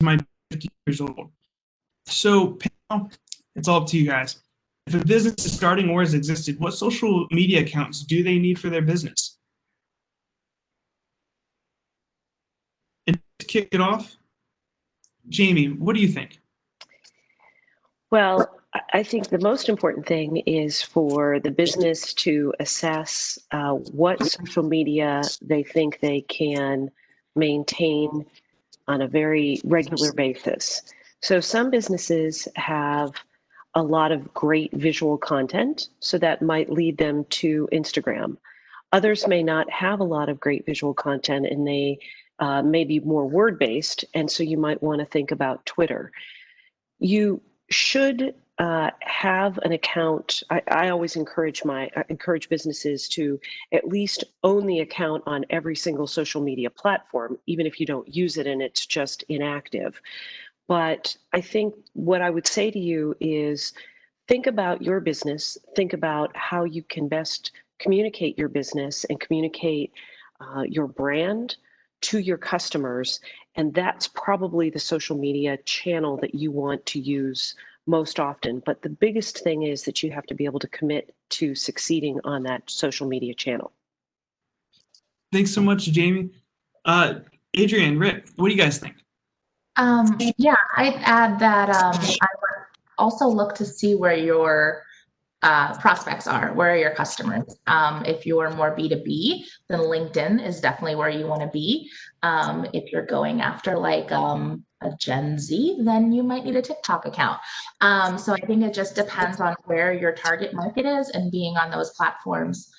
might be 50 years old. So panel, it's all up to you guys. If a business is starting or has existed, what social media accounts do they need for their business? And to kick it off, Jamie, what do you think? Well, I think the most important thing is for the business to assess what social media they think they can maintain on a very regular basis. So some businesses have a lot of great visual content, so that might lead them to Instagram. Others may not have a lot of great visual content, and they may be more word-based, and so you might want to think about Twitter. You should have an account. I always encourage businesses to at least own the account on every single social media platform, even if you don't use it and it's just inactive. But I think what I would say to you is think about your business, think about how you can best communicate your business and communicate your brand to your customers. And that's probably the social media channel that you want to use most often. But the biggest thing is that you have to be able to commit to succeeding on that social media channel. Thanks so much, Jamie. Adrian, Rick, what do you guys think? Yeah, I'd add that I would also look to see where your prospects are. Where are your customers? If you're more B2B, then LinkedIn is definitely where you want to be. If you're going after like a Gen Z, then you might need a TikTok account. So I think it just depends on where your target market is and being on those platforms.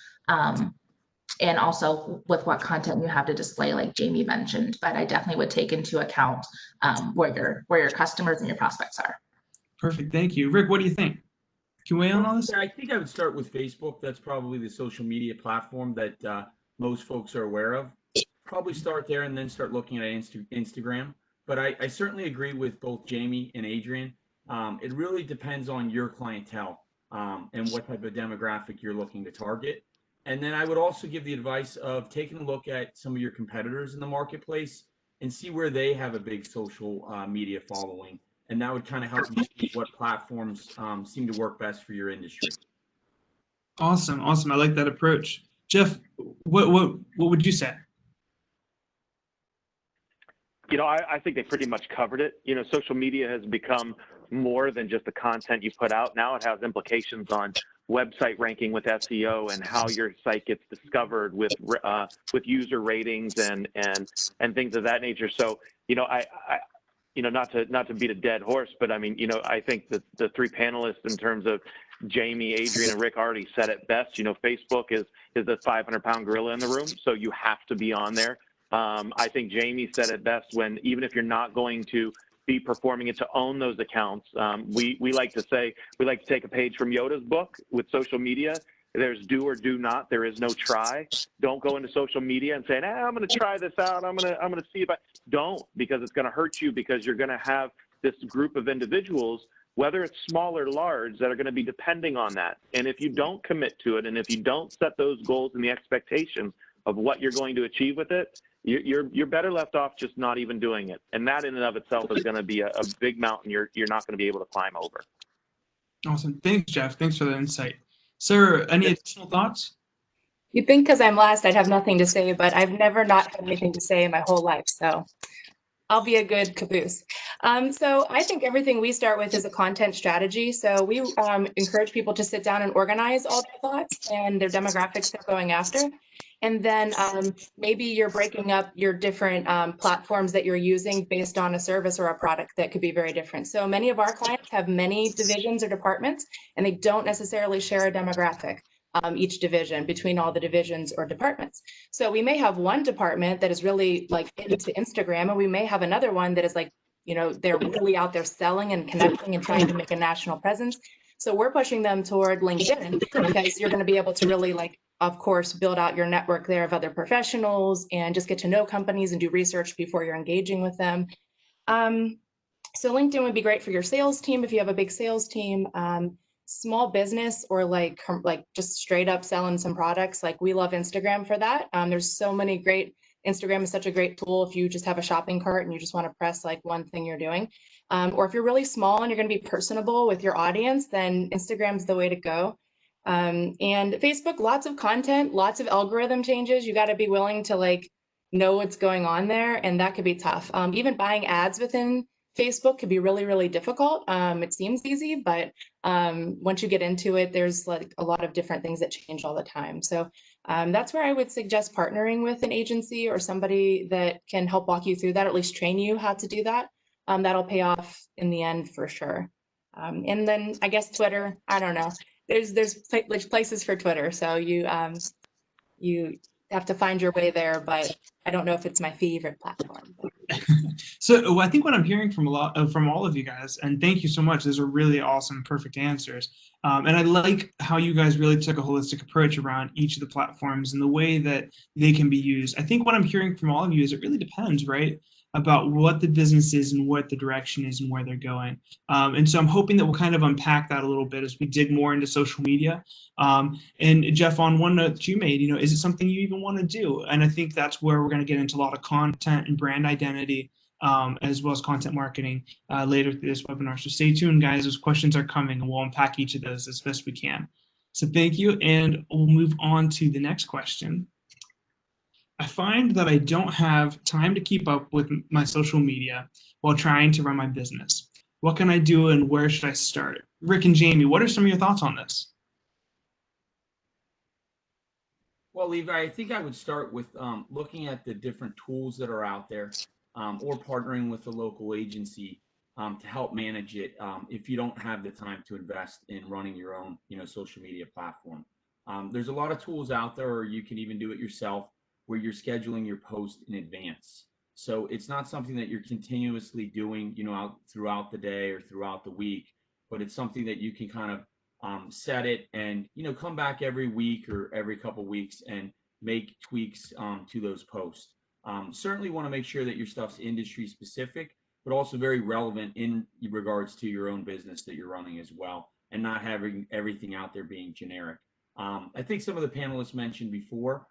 And also with what content you have to display, like Jamie mentioned. But I definitely would take into account where your customers and your prospects are. Perfect, thank you. Rick, what do you think? Can you weigh in on all this? Yeah, I think I would start with Facebook. That's probably the social media platform that most folks are aware of. Probably start there and then start looking at Instagram. But I certainly agree with both Jamie and Adrian. It really depends on your clientele and what type of demographic you're looking to target. And then I would also give the advice of taking a look at some of your competitors in the marketplace and see where they have a big social media following. And that would kind of help you see what platforms seem to work best for your industry. Awesome, awesome. I like that approach. Jeff, what would you say? You know, I think they pretty much covered it. You know, social media has become more than just the content you put out. Now it has implications on website ranking with SEO and how your site gets discovered with user ratings and things of that nature. So, you know, you know, not to beat a dead horse, but I mean, you know, I think that the three panelists in terms of Jamie, Adrian, and Rick already said it best. You know, Facebook is the 500-pound gorilla in the room, so you have to be on there. I think Jamie said it best when even if you're not going to be performing it, to own those accounts. We like to say, we like to take a page from Yoda's book with social media. There's do or do not. There is no try. Don't go into social media and say, I'm going to try this out. I'm going to see if I don't, because it's going to hurt you, because you're going to have this group of individuals, whether it's small or large, that are going to be depending on that. And if you don't commit to it, and if you don't set those goals and the expectations of what you're going to achieve with it, you're better left off just not even doing it. And that in and of itself is going to be a big mountain you're not going to be able to climb over. Awesome. Thanks, Jeff. Thanks for the insight. Sarah, any additional thoughts? You'd think because I'm last, I'd have nothing to say, but I've never not had anything to say in my whole life. So I'll be a good caboose. So I think everything we start with is a content strategy. So we encourage people to sit down and organize all their thoughts and their demographics they're going after. And then maybe you're breaking up your different platforms that you're using based on a service or a product that could be very different. So many of our clients have many divisions or departments, and they don't necessarily share a demographic. Each division between all the divisions or departments. So we may have one department that is really like into Instagram, and we may have another one that is like, you know, they're really out there selling and connecting and trying to make a national presence. So we're pushing them toward LinkedIn because you're going to be able to really, like, of course, build out your network there of other professionals and just get to know companies and do research before you're engaging with them. So LinkedIn would be great for your sales team if you have a big sales team. Small business or like just straight up selling some products, like we love Instagram for that. There's so many great Instagram is such a great tool if you just have a shopping cart and you just want to press like one thing you're doing. Or if you're really small and you're going to be personable with your audience, then Instagram's the way to go. And Facebook, lots of content, lots of algorithm changes. You got to be willing to like know what's going on there, and that could be tough. Even buying ads within Facebook could be really, really difficult. It seems easy, but once you get into it, there's like a lot of different things that change all the time. So that's where I would suggest partnering with an agency or somebody that can help walk you through that, at least train you how to do that. That'll pay off in the end for sure. And then I guess Twitter, I don't know. There's places for Twitter, so you have to find your way there, but I don't know if it's my favorite platform. So I think what I'm hearing from from all of you guys, and thank you so much. Those are really awesome, perfect answers. And I like how you guys really took a holistic approach around each of the platforms and the way that they can be used. I think what I'm hearing from all of you is it really depends, right, about what the business is and what the direction is and where they're going. And so I'm hoping that we'll kind of unpack that a little bit as we dig more into social media. And Jeff, on one note that you made, is it something you even want to do? And I think that's where we're going to get into a lot of content and brand identity, as well as content marketing later through this webinar. So stay tuned, guys. Those questions are coming, and we'll unpack each of those as best we can. So thank you, and we'll move on to the next question. I find that I don't have time to keep up with my social media while trying to run my business. What can I do, and where should I start? Rick and Jamie, what are some of your thoughts on this? Well, Levi, I think I would start with looking at the different tools that are out there, or partnering with a local agency to help manage it if you don't have the time to invest in running your own, social media platform. There's a lot of tools out there, or you can even do it yourself, where you're scheduling your post in advance. So it's not something that you're continuously doing, out throughout the day or throughout the week, but it's something that you can kind of set it and, come back every week or every couple weeks and make tweaks to those posts. Certainly want to make sure that your stuff's industry specific, but also very relevant in regards to your own business that you're running as well, and not having everything out there being generic. I think some of the panelists mentioned before,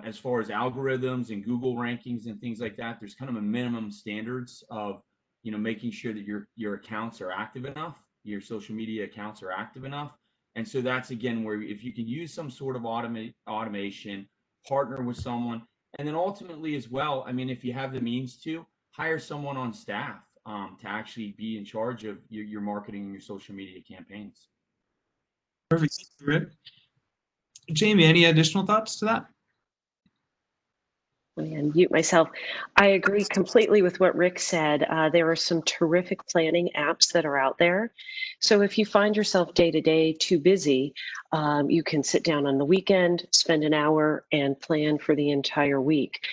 as far as algorithms and Google rankings and things like that, there's kind of a minimum standards of, making sure that your accounts are active enough, your social media accounts are active enough. And so that's, again, where if you can use some sort of automation, partner with someone, and then ultimately as well, I mean, if you have the means to, hire someone on staff to actually be in charge of your marketing and your social media campaigns. Perfect, Rick. Jamie, any additional thoughts to that? And mute myself. I agree completely with what Rick said. There are some terrific planning apps that are out there. So if you find yourself day to day too busy, you can sit down on the weekend, spend an hour, and plan for the entire week.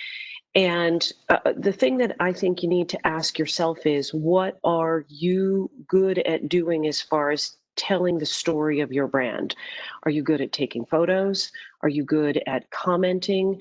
And the thing that I think you need to ask yourself is, what are you good at doing as far as telling the story of your brand? Are you good at taking photos? Are you good at commenting?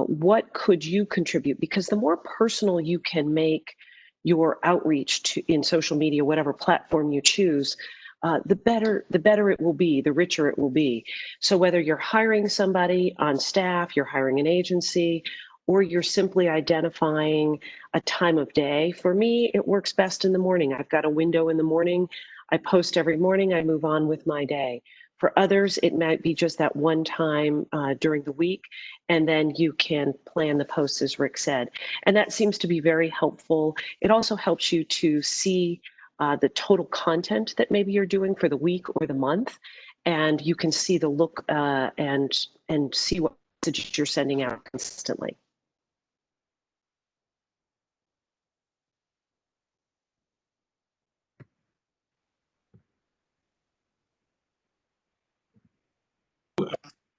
What could you contribute? Because the more personal you can make your outreach in social media, whatever platform you choose, the better it will be, the richer it will be. So whether you're hiring somebody on staff, you're hiring an agency, or you're simply identifying a time of day. For me, it works best in the morning. I've got a window in the morning. I post every morning. I move on with my day. For others, it might be just that one time during the week, and then you can plan the posts, as Rick said. And that seems to be very helpful. It also helps you to see the total content that maybe you're doing for the week or the month, and you can see the look and see what messages you're sending out consistently.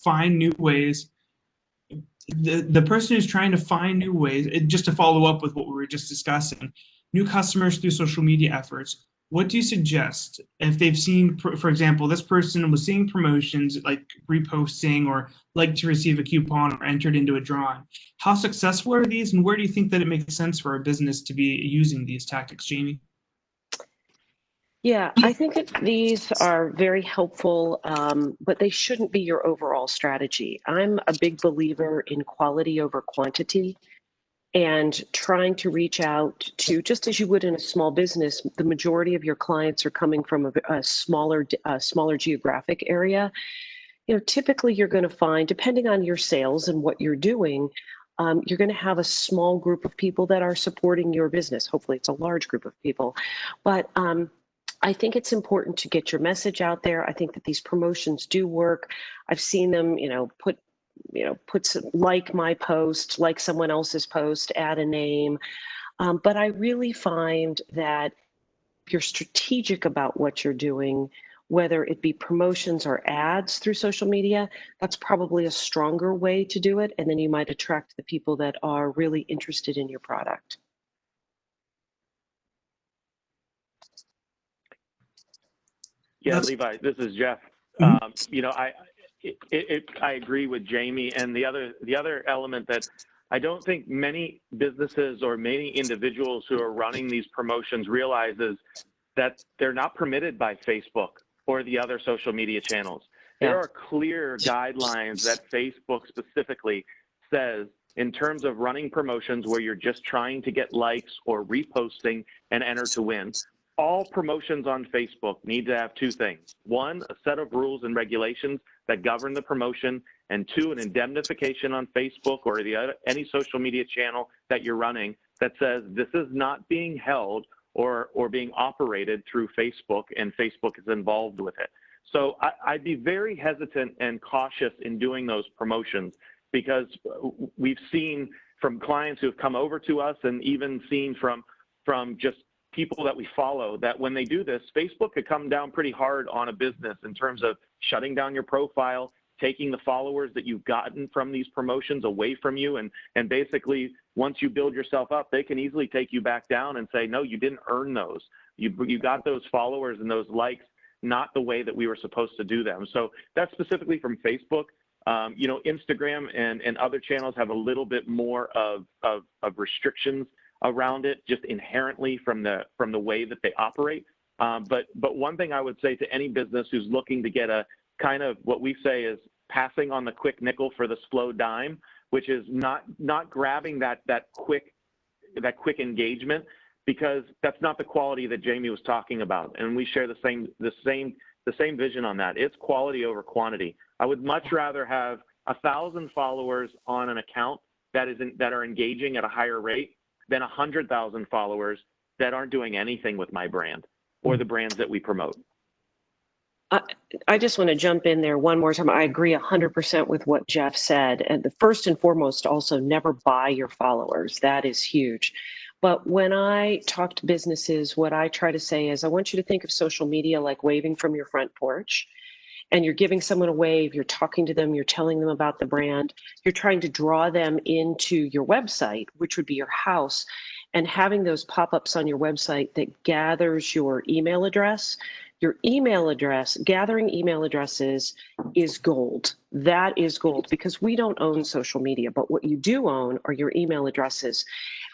Find new ways. The person who's trying to find new ways, just to follow up with what we were just discussing, new customers through social media efforts, what do you suggest if they've seen, for example, this person was seeing promotions like reposting or like to receive a coupon or entered into a drawing? How successful are these, and where do you think that it makes sense for a business to be using these tactics, Jamie? Yeah, I think that these are very helpful, but they shouldn't be your overall strategy. I'm a big believer in quality over quantity and trying to reach out to, just as you would in a small business, the majority of your clients are coming from a smaller geographic area. Typically you're going to find, depending on your sales and what you're doing, you're going to have a small group of people that are supporting your business. Hopefully it's a large group of people, but I think it's important to get your message out there. I think that these promotions do work. I've seen them, like my post, like someone else's post, add a name. But I really find that if you're strategic about what you're doing, whether it be promotions or ads through social media, that's probably a stronger way to do it. And then you might attract the people that are really interested in your product. Yeah, Levi, this is Jeff. I agree with Jamie, and the other element that I don't think many businesses or many individuals who are running these promotions realizes that they're not permitted by Facebook or the other social media channels. There are clear guidelines that Facebook specifically says in terms of running promotions where you're just trying to get likes or reposting and enter to win. All promotions on Facebook need to have two things. One, a set of rules and regulations that govern the promotion, and two, an indemnification on Facebook or any social media channel that you're running that says this is not being held or being operated through Facebook, and Facebook is involved with it. So I'd be very hesitant and cautious in doing those promotions, because we've seen from clients who have come over to us, and even seen from just people that we follow, that when they do this, Facebook could come down pretty hard on a business in terms of shutting down your profile, taking the followers that you've gotten from these promotions away from you. And basically, once you build yourself up, they can easily take you back down and say, no, you didn't earn those. You got those followers and those likes not the way that we were supposed to do them. So that's specifically from Facebook. Instagram and other channels have a little bit more of restrictions around it, just inherently from the way that they operate. But one thing I would say to any business who's looking to get a kind of what we say is passing on the quick nickel for the slow dime, which is not grabbing that quick engagement, because that's not the quality that Jamie was talking about, and we share the same vision on that. It's quality over quantity. I would much rather have 1,000 followers on an account that are engaging at a higher rate than 100,000 followers that aren't doing anything with my brand or the brands that we promote. I just want to jump in there one more time. I agree 100% with what Jeff said. And the first and foremost, also never buy your followers. That is huge. But when I talk to businesses, what I try to say is, I want you to think of social media like waving from your front porch. And you're giving someone a wave, you're talking to them, you're telling them about the brand, you're trying to draw them into your website, which would be your house, and having those pop-ups on your website that gathers your email address. Your email address, gathering email addresses is gold. That is gold, because we don't own social media, but what you do own are your email addresses.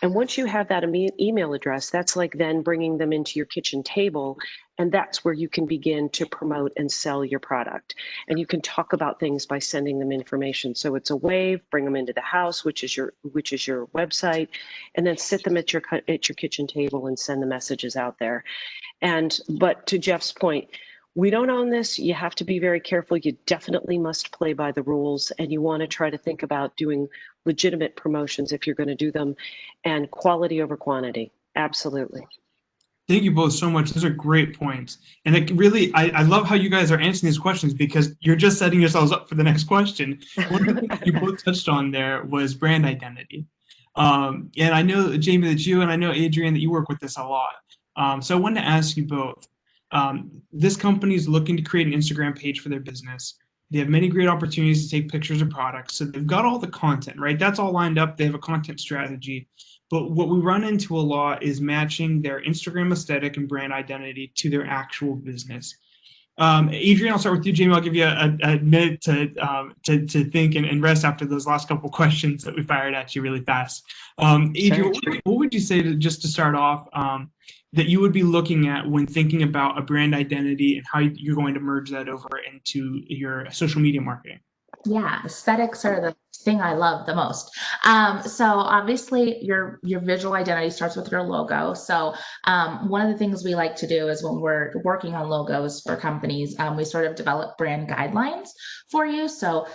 And once you have that email address, that's like then bringing them into your kitchen table. And that's where you can begin to promote and sell your product. And you can talk about things by sending them information. So it's a wave, bring them into the house, which is your website, and then sit them at your kitchen table and send the messages out there. But to Jeff's point, we don't own this. You have to be very careful. You definitely must play by the rules, and you want to try to think about doing legitimate promotions if you're going to do them, and quality over quantity. Absolutely. Thank you both so much. Those are great points. And it really, I love how you guys are answering these questions, because you're just setting yourselves up for the next question. One of the things you both touched on there was brand identity. And I know, Jamie, that you, and I know, Adrian, that you work with this a lot. So I wanted to ask you both. This company is looking to create an Instagram page for their business. They have many great opportunities to take pictures of products. So they've got all the content, right? That's all lined up. They have a content strategy. But what we run into a lot is matching their Instagram aesthetic and brand identity to their actual business. Adrian, I'll start with you. Jamie, I'll give you a minute to think and rest after those last couple questions that we fired at you really fast. Adrian, what would you say just to start off that you would be looking at when thinking about a brand identity and how you're going to merge that over into your social media marketing? Yeah, aesthetics are the thing I love the most. So obviously your visual identity starts with your logo. So one of the things we like to do is when we're working on logos for companies, we sort of develop brand guidelines for you. So,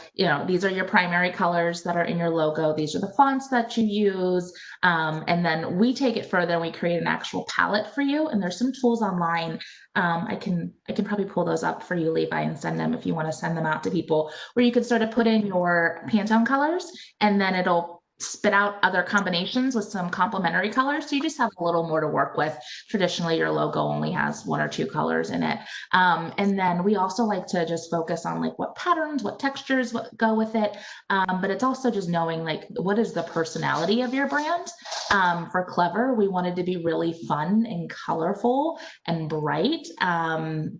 these are your primary colors that are in your logo. These are the fonts that you use. And then we take it further and we create an actual palette for you. And there's some tools online. I can probably pull those up for you, Levi, and send them if you want to send them out to people, where you can sort of put in your Pantone colors and then it'll spit out other combinations with some complementary colors. So you just have a little more to work with. Traditionally, your logo only has 1 or 2 colors in it. And then we also like to just focus on like what patterns, what textures go with it. But it's also just knowing like what is the personality of your brand. For Clever, we wanted to be really fun and colorful and bright.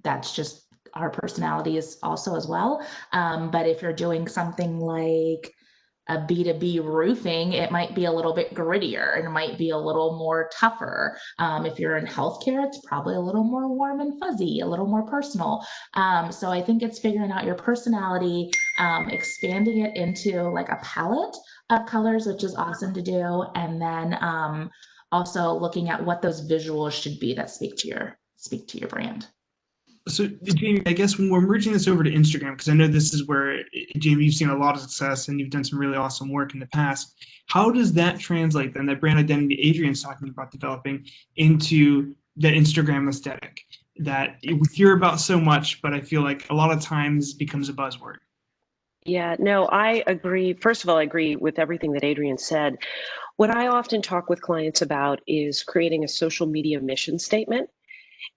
That's just our personality is also as well. But if you're doing something like a B2B roofing, it might be a little bit grittier and it might be a little more tougher. If you're in healthcare, it's probably a little more warm and fuzzy, a little more personal. So I think it's figuring out your personality, expanding it into like a palette of colors, which is awesome to do. And then also looking at what those visuals should be that speak to your brand. So, Jamie, I guess when we're merging this over to Instagram, because I know this is where, Jamie, you've seen a lot of success and you've done some really awesome work in the past. How does that translate then, that brand identity Adrian's talking about developing, into the Instagram aesthetic that we hear about so much, but I feel like a lot of times becomes a buzzword? Yeah, no, I agree. First of all, I agree with everything that Adrian said. What I often talk with clients about is creating a social media mission statement.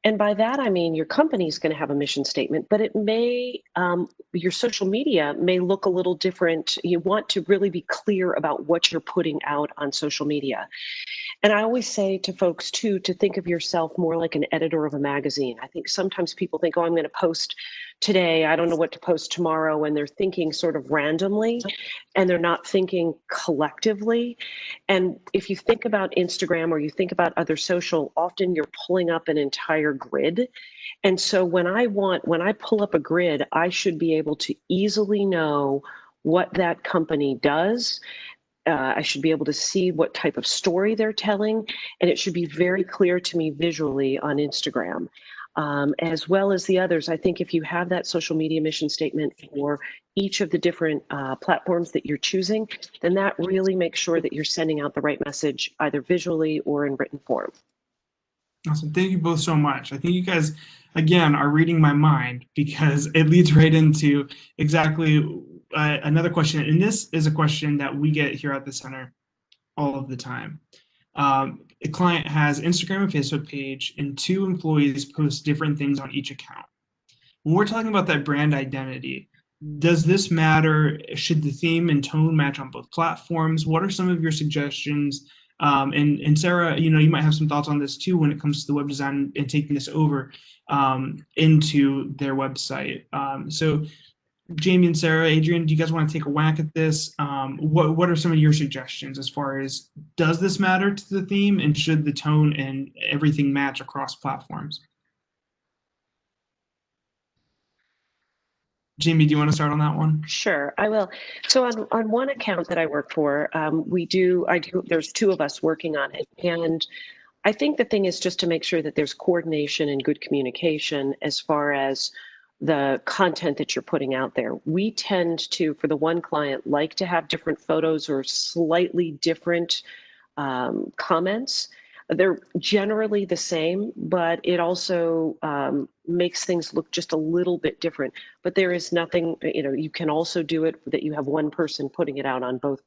And by that, I mean your company is going to have a mission statement, but it may, your social media may look a little different. You want to really be clear about what you're putting out on social media. And I always say to folks too, to think of yourself more like an editor of a magazine. I think sometimes people think, oh, I'm going to post today, I don't know what to post tomorrow, and they're thinking sort of randomly and they're not thinking collectively. And if you think about Instagram or you think about other social, often you're pulling up an entire grid. And so when I pull up a grid, I should be able to easily know what that company does. I should be able to see what type of story they're telling, and it should be very clear to me visually on Instagram. As well as the others. I think if you have that social media mission statement for each of the different platforms that you're choosing, then that really makes sure that you're sending out the right message, either visually or in written form. Awesome. Thank you both so much. I think you guys, again, are reading my mind, because it leads right into exactly another question. And this is a question that we get here at the center all of the time. A client has Instagram and Facebook page, and 2 employees post different things on each account. When we're talking about that brand identity, does this matter? Should the theme and tone match on both platforms? What are some of your suggestions? And Sarah, you might have some thoughts on this too when it comes to the web design and taking this over into their website. So Jamie and Sarah, Adrian, do you guys want to take a whack at this? What are some of your suggestions as far as, does this matter to the theme, and should the tone and everything match across platforms? Jamie, do you want to start on that one? Sure, I will. So on one account that I work for, there's 2 of us working on it. And I think the thing is just to make sure that there's coordination and good communication as far as the content that you're putting out there. We tend to, for the one client, like to have different photos or slightly different comments. They're generally the same, but it also makes things look just a little bit different. But there is nothing, you can also do it that you have one person putting it out on both.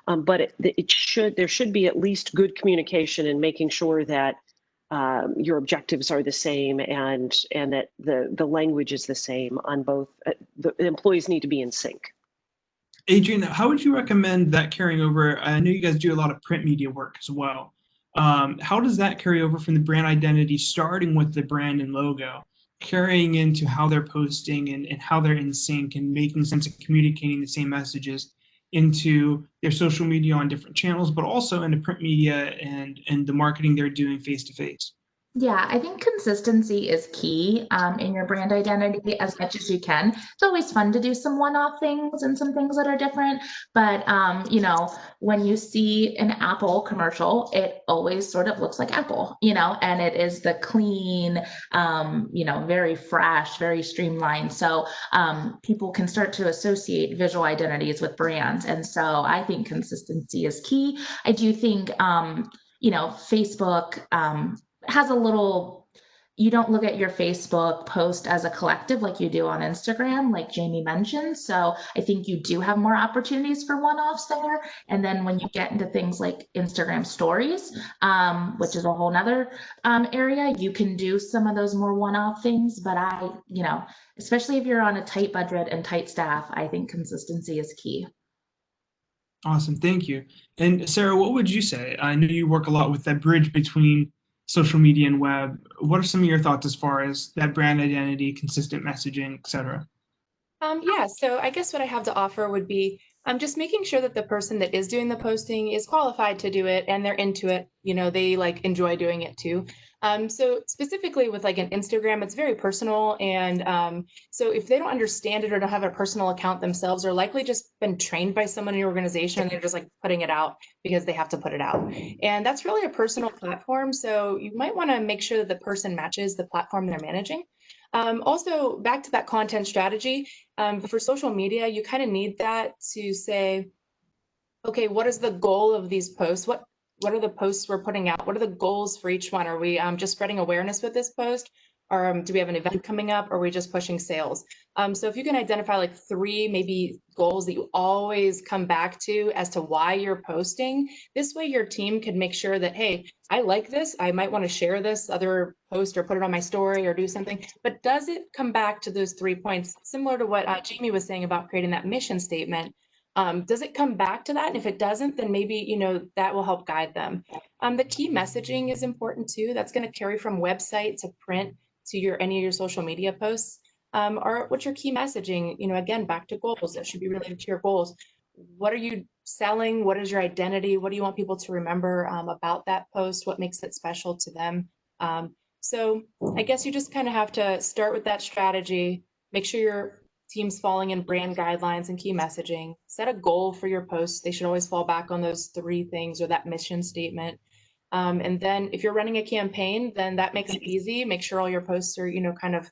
But there should be at least good communication and making sure that your objectives are the same and that the language is the same on both. The employees need to be in sync. Adrian, how would you recommend that carrying over? I know you guys do a lot of print media work as well. How does that carry over from the brand identity, starting with the brand and logo, carrying into how they're posting and how they're in sync and making sense of communicating the same messages into their social media on different channels, but also into print media and the marketing they're doing face to face? Yeah, I think consistency is key in your brand identity as much as you can. It's always fun to do some one-off things and some things that are different, but when you see an Apple commercial, it always sort of looks like Apple, and it is the clean, very fresh, very streamlined. So people can start to associate visual identities with brands, and so I think consistency is key. I do think Facebook has a little, you don't look at your Facebook post as a collective like you do on Instagram, like Jamie mentioned. So I think you do have more opportunities for one-offs there. And then when you get into things like Instagram stories, which is a whole nother area, you can do some of those more one-off things. But especially if you're on a tight budget and tight staff, I think consistency is key. Awesome, thank you. And Sarah, what would you say? I know you work a lot with that bridge between social media and web. What are some of your thoughts as far as that brand identity, consistent messaging, et cetera? Yeah, so I guess what I have to offer would be just making sure that the person that is doing the posting is qualified to do it and they're into it. They like enjoy doing it too. So specifically with like an Instagram, it's very personal. And so if they don't understand it or don't have a personal account themselves, they're likely just been trained by someone in your organization and they're just like putting it out because they have to put it out. And that's really a personal platform. So you might want to make sure that the person matches the platform they're managing. Also, back to that content strategy, for social media, you kind of need that to say, okay, what is the goal of these posts? What are the posts we're putting out? What are the goals for each one? Are we just spreading awareness with this post? Or do we have an event coming up? Or are we just pushing sales? So if you can identify like 3 maybe goals that you always come back to as to why you're posting, this way your team can make sure that, hey, I like this. I might want to share this other post or put it on my story or do something. But does it come back to those 3 points, similar to what Jamie was saying about creating that mission statement? Does it come back to that? And if it doesn't, then maybe, that will help guide them. The key messaging is important too. That's going to carry from website to print to any of your social media posts. Or what's your key messaging? Again, back to goals. That should be related to your goals. What are you selling? What is your identity? What do you want people to remember about that post? What makes it special to them? So I guess you just kind of have to start with that strategy, make sure your team's falling in brand guidelines and key messaging, set a goal for your posts. They should always fall back on those 3 things or that mission statement. And then if you're running a campaign, then that makes it easy. Make sure all your posts are, kind of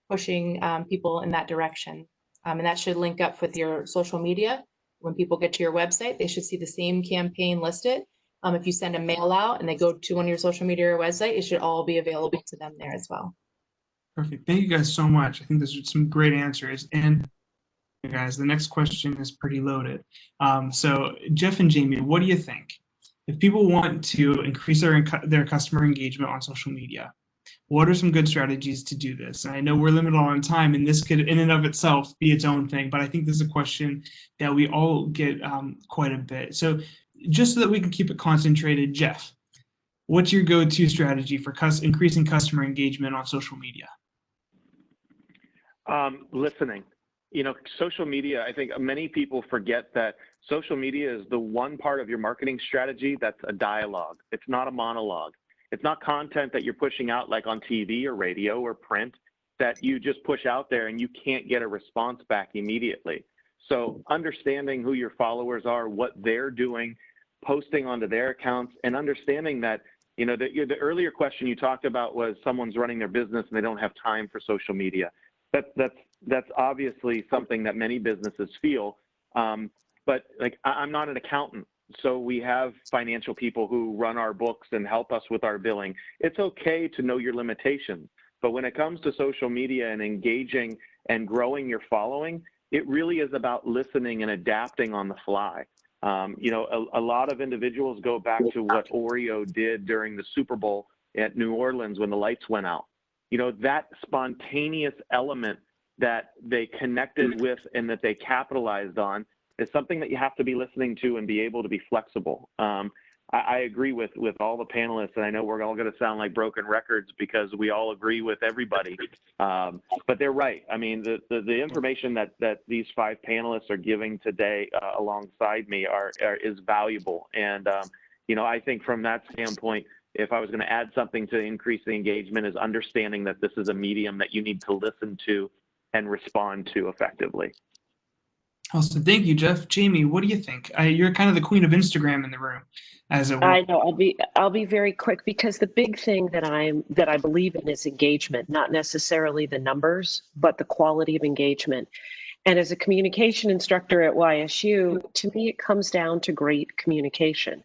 pushing people in that direction. And that should link up with your social media. When people get to your website, they should see the same campaign listed. If you send a mail out and they go to one of your social media or website, it should all be available to them there as well. Perfect. Thank you guys so much. I think those are some great answers. And guys, the next question is pretty loaded. So Jeff and Jamie, what do you think? If people want to increase their customer engagement on social media, what are some good strategies to do this? And I know we're limited on time, and this could in and of itself be its own thing, but I think this is a question that we all get quite a bit. So just so that we can keep it concentrated, Jeff, what's your go-to strategy for increasing customer engagement on social media? Listening. Social media, I think many people forget that social media is the one part of your marketing strategy that's a dialogue. It's not a monologue. It's not content that you're pushing out like on TV or radio or print that you just push out there and you can't get a response back immediately. So understanding who your followers are, what they're doing, posting onto their accounts, and understanding that, the earlier question you talked about was someone's running their business and they don't have time for social media. That's obviously something that many businesses feel. But like, I'm not an accountant, so we have financial people who run our books and help us with our billing. It's okay to know your limitations, but when it comes to social media and engaging and growing your following, it really is about listening and adapting on the fly. A lot of individuals go back to what Oreo did during the Super Bowl at New Orleans when the lights went out. That spontaneous element that they connected with and that they capitalized on is something that you have to be listening to and be able to be flexible. I agree with all the panelists, and I know we're all going to sound like broken records because we all agree with everybody. But they're right. I mean, the information that these 5 panelists are giving today alongside me is valuable. And, I think from that standpoint, if I was going to add something to increase the engagement, is understanding that this is a medium that you need to listen to and respond to effectively. Awesome. Thank you, Jeff. Jamie, what do you think? You're kind of the queen of Instagram in the room, as it were. I know I'll be very quick, because the big thing that I believe in is engagement, not necessarily the numbers, but the quality of engagement. And as a communication instructor at YSU, to me, it comes down to great communication.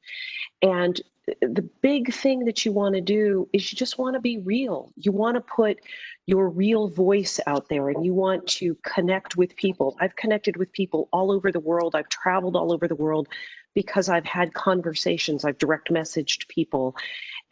And the big thing that you want to do is you just want to be real. You want to put your real voice out there, and you want to connect with people. I've connected with people all over the world. I've traveled all over the world because I've had conversations. I've direct messaged people.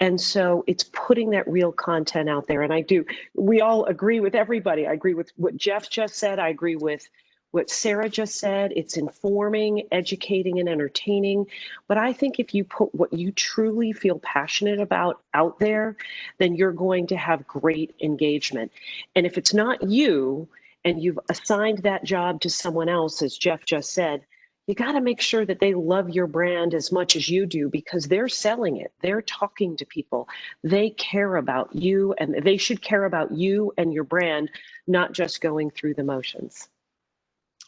And so it's putting that real content out there. And we all agree with everybody. I agree with what Jeff just said. I agree with what Sarah just said. It's informing, educating, and entertaining. But I think if you put what you truly feel passionate about out there, then you're going to have great engagement. And if it's not you, and you've assigned that job to someone else, as Jeff just said, you got to make sure that they love your brand as much as you do, because they're selling it. They're talking to people. They care about you, and they should care about you and your brand, not just going through the motions.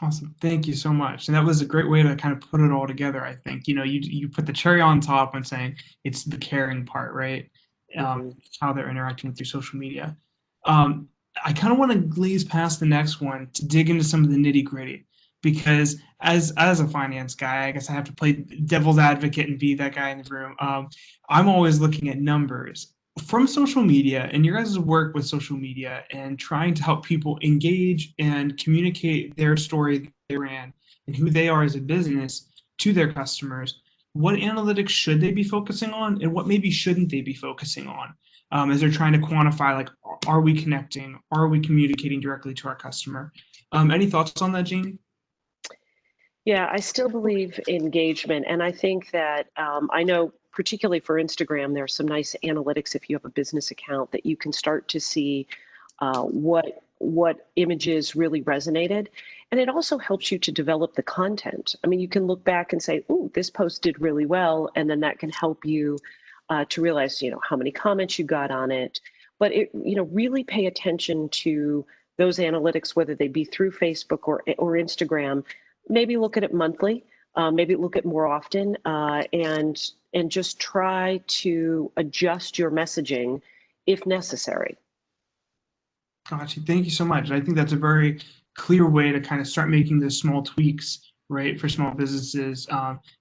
Awesome. Thank you so much. And that was a great way to kind of put it all together, I think. You put the cherry on top when saying it's the caring part, right? How they're interacting through social media. I kind of want to glaze past the next one to dig into some of the nitty gritty, because as a finance guy, I guess I have to play devil's advocate and be that guy in the room. I'm always looking at numbers from social media, and your guys' work with social media and trying to help people engage and communicate their story, their brand, and who they are as a business to their customers. What analytics should they be focusing on, and what maybe shouldn't they be focusing on as they're trying to quantify, like, are we connecting? Are we communicating directly to our customer? Any thoughts on that, Jamie? Yeah, I still believe engagement. And I think that I know, particularly for Instagram, there's some nice analytics if you have a business account, that you can start to see what images really resonated. And it also helps you to develop the content. I mean, you can look back and say, "Ooh, this post did really well," and then that can help you to realize, how many comments you got on it. But really pay attention to those analytics, whether they be through Facebook or Instagram. Maybe look at it monthly. Maybe look at more often, and just try to adjust your messaging if necessary. Gotcha. Thank you so much. I think that's a very clear way to kind of start making those small tweaks, right, for small businesses,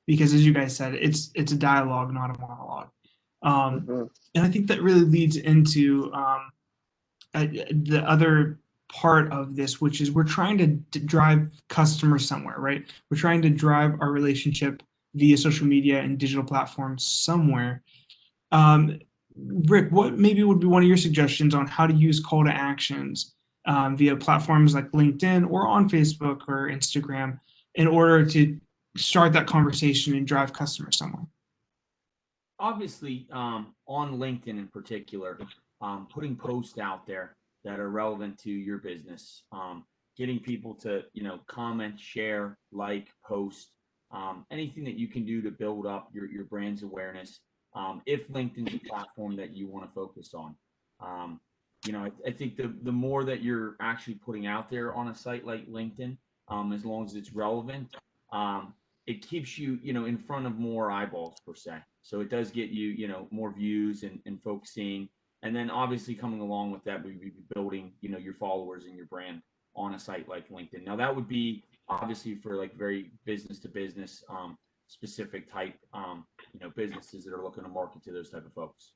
because as you guys said, it's a dialogue, not a monologue. And I think that really leads into the other part of this, which is we're trying to drive customers somewhere, right? We're trying to drive our relationship via social media and digital platforms somewhere. Rick, what maybe would be one of your suggestions on how to use call to actions via platforms like LinkedIn or on Facebook or Instagram in order to start that conversation and drive customers somewhere? Obviously, on LinkedIn in particular, putting posts out there that are relevant to your business, getting people to, comment, share, like, post, anything that you can do to build up your brand's awareness. If LinkedIn's a platform that you want to focus on, I think the more that you're actually putting out there on a site like LinkedIn, as long as it's relevant, it keeps you, in front of more eyeballs per se. So it does get you, more views and folks seeing. And then obviously coming along with that, we'd be building, your followers and your brand on a site like LinkedIn. Now that would be obviously for like very business to business, specific type, businesses that are looking to market to those type of folks.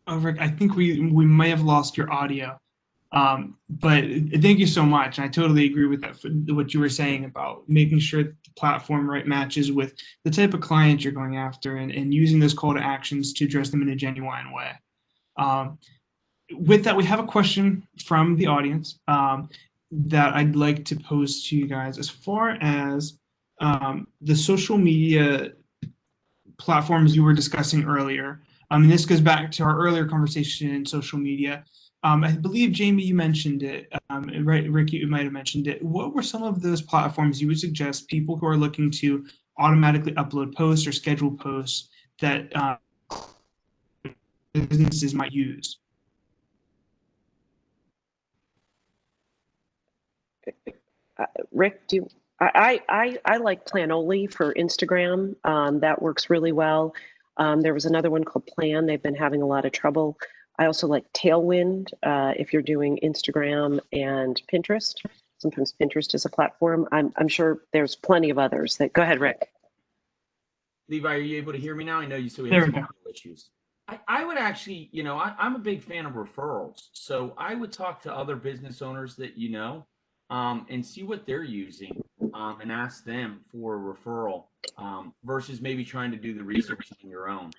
Rick, I think we may have lost your audio. But thank you so much. I totally agree with that, what you were saying about making sure that the platform matches with the type of client you're going after, and using those call to actions to address them in a genuine way. With that, we have a question from the audience that I'd like to pose to you guys. As far as the social media platforms you were discussing earlier, and this goes back to our earlier conversation in social media. I believe, Jamie, you mentioned it, right? Rick, you might have mentioned it. What were some of those platforms you would suggest people who are looking to automatically upload posts or schedule posts that businesses might use? Rick, I like Planoly for Instagram. That works really well. There was another one called Plan. They've been having a lot of trouble. I also like Tailwind if you're doing Instagram and Pinterest. Sometimes Pinterest is a platform. I'm sure there's plenty of others that. Go ahead, Rick. Levi, are you able to hear me now? I know you said we There had we some go. audio issues. I would actually, I'm a big fan of referrals. So I would talk to other business owners that and see what they're using and ask them for a referral versus maybe trying to do the research on your own.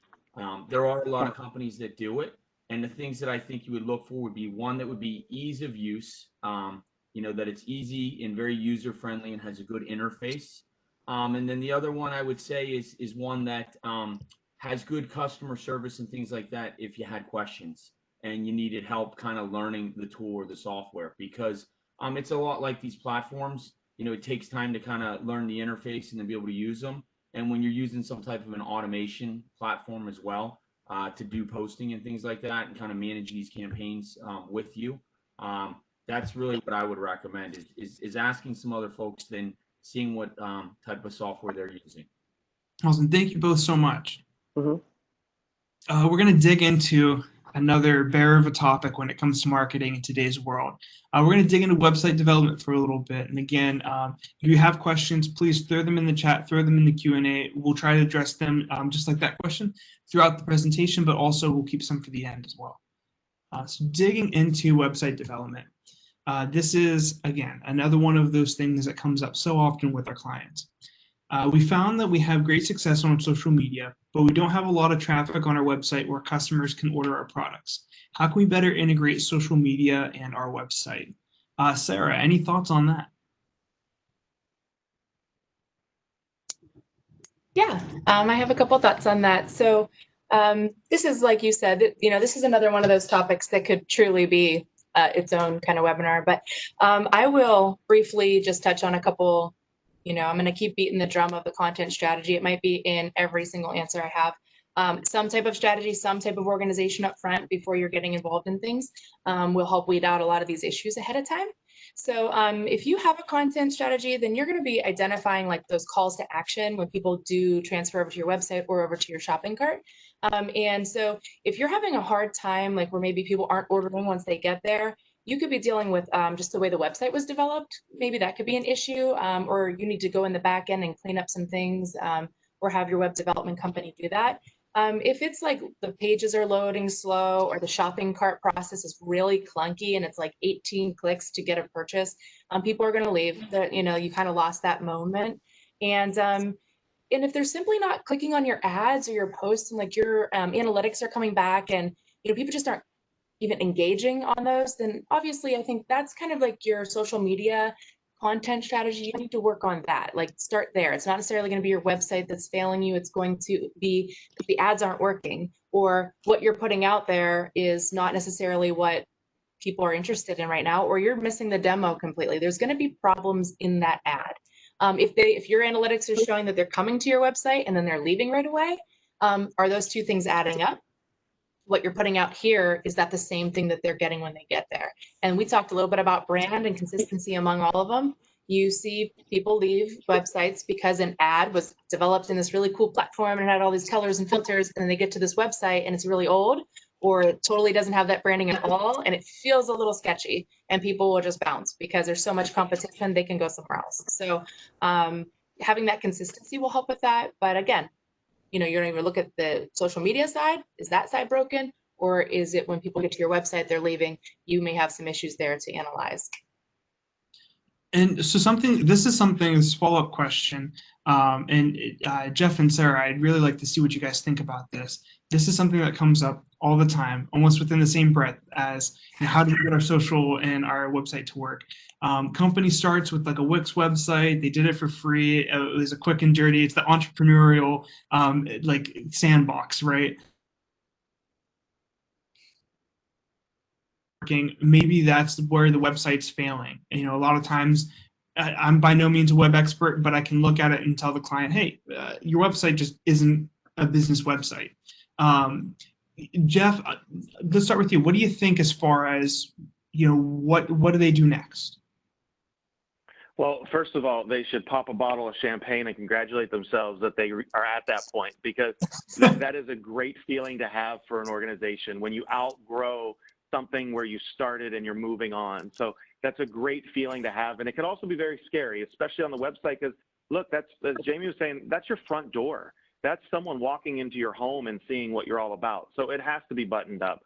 There are a lot of companies that do it. And the things that I think you would look for would be one that would be ease of use, that it's easy and very user friendly and has a good interface. And then the other one I would say is one that has good customer service and things like that if you had questions and you needed help kind of learning the tool or the software, because it's a lot like these platforms. It takes time to kind of learn the interface and then be able to use them. And when you're using some type of an automation platform as well to do posting and things like that and kind of manage these campaigns with you, that's really what I would recommend is asking some other folks, then seeing what type of software they're using. Awesome. Thank you both so much. Mhm. We're going to dig into another bear of a topic when it comes to marketing in today's world. We're going to dig into website development for a little bit. And again, if you have questions, please throw them in the chat, throw them in the Q&A. We'll try to address them just like that question throughout the presentation, but also we'll keep some for the end as well. So digging into website development. This is, again, another one of those things that comes up so often with our clients. We found that we have great success on social media, but we don't have a lot of traffic on our website where customers can order our products. How can we better integrate social media and our website? Sarah, any thoughts on that? Yeah, I have a couple thoughts on that. So this is, like you said, this is another one of those topics that could truly be its own kind of webinar. But I will briefly just touch on a couple. I'm going to keep beating the drum of the content strategy. It might be in every single answer I have. Some type of strategy, some type of organization up front before you're getting involved in things will help weed out a lot of these issues ahead of time. So if you have a content strategy, then you're going to be identifying like those calls to action when people do transfer over to your website or over to your shopping cart. And so if you're having a hard time, like where maybe people aren't ordering once they get there, you could be dealing with just the way the website was developed. Maybe that could be an issue, or you need to go in the back end and clean up some things, or have your web development company do that. If it's like the pages are loading slow or the shopping cart process is really clunky and it's like 18 clicks to get a purchase, people are going to leave. That you kind of lost that moment. And if they're simply not clicking on your ads or your posts and like your analytics are coming back and people just aren't even engaging on those, then obviously I think that's kind of like your social media content strategy. You need to work on that. Like start there. It's not necessarily going to be your website that's failing you. It's going to be that the ads aren't working or what you're putting out there is not necessarily what people are interested in right now, or you're missing the demo completely. There's going to be problems in that ad. If your analytics are showing that they're coming to your website and then they're leaving right away, are those two things adding up? What you're putting out here, is that the same thing that they're getting when they get there? And we talked a little bit about brand and consistency among all of them. You see people leave websites because an ad was developed in this really cool platform and had all these colors and filters, and then they get to this website and it's really old, or it totally doesn't have that branding at all, and it feels a little sketchy, and people will just bounce because there's so much competition, they can go somewhere else. So having that consistency will help with that. But again, you don't even look at the social media side. Is that side broken? Or is it when people get to your website, they're leaving? You may have some issues there to analyze. And so this is a follow-up question. Jeff and Sarah, I'd really like to see what you guys think about this. This is something that comes up all the time, almost within the same breath as how do we get our social and our website to work. Company starts with like a Wix website. They did it for free. It was a quick and dirty. It's the entrepreneurial like sandbox, right? working, maybe that's where the website's failing. You know, a lot of times I'm by no means a web expert, but I can look at it and tell the client, hey, your website just isn't a business website. Jeff, let's start with you. What do you think as far as, you know, what do they do next? Well, first of all, they should pop a bottle of champagne and congratulate themselves that they are at that point, because that is a great feeling to have for an organization when you outgrow something where you started and you're moving on. So that's a great feeling to have. And it can also be very scary, especially on the website, because look, that's, as Jamie was saying, that's your front door. That's someone walking into your home and seeing what you're all about. So it has to be buttoned up.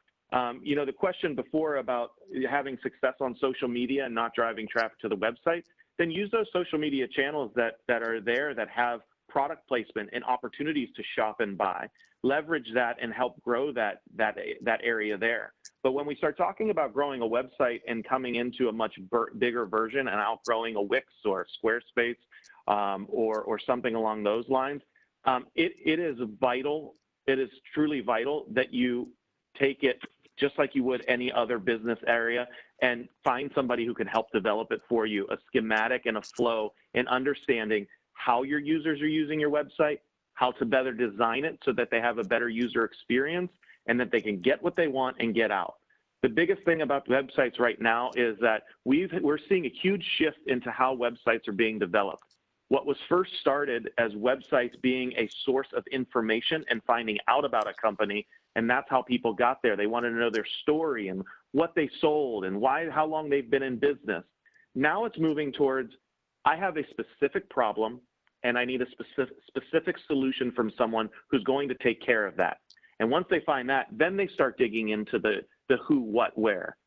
You know, the question before about having success on social media and not driving traffic to the website, then use those social media channels that are there that have product placement and opportunities to shop and buy. Leverage that and help grow that area there. But when we start talking about growing a website and coming into a much bigger version and outgrowing a Wix or Squarespace or something along those lines, it is vital. It is truly vital that you take it just like you would any other business area and find somebody who can help develop it for you, a schematic and a flow, and understanding how your users are using your website, how to better design it so that they have a better user experience and that they can get what they want and get out. The biggest thing about websites right now is that we're seeing a huge shift into how websites are being developed. What was first started as websites being a source of information and finding out about a company, and that's how people got there. They wanted to know their story and what they sold and how long they've been in business. Now it's moving towards, I have a specific problem and I need a specific solution from someone who's going to take care of that. And once they find that, then they start digging into the who, what, where.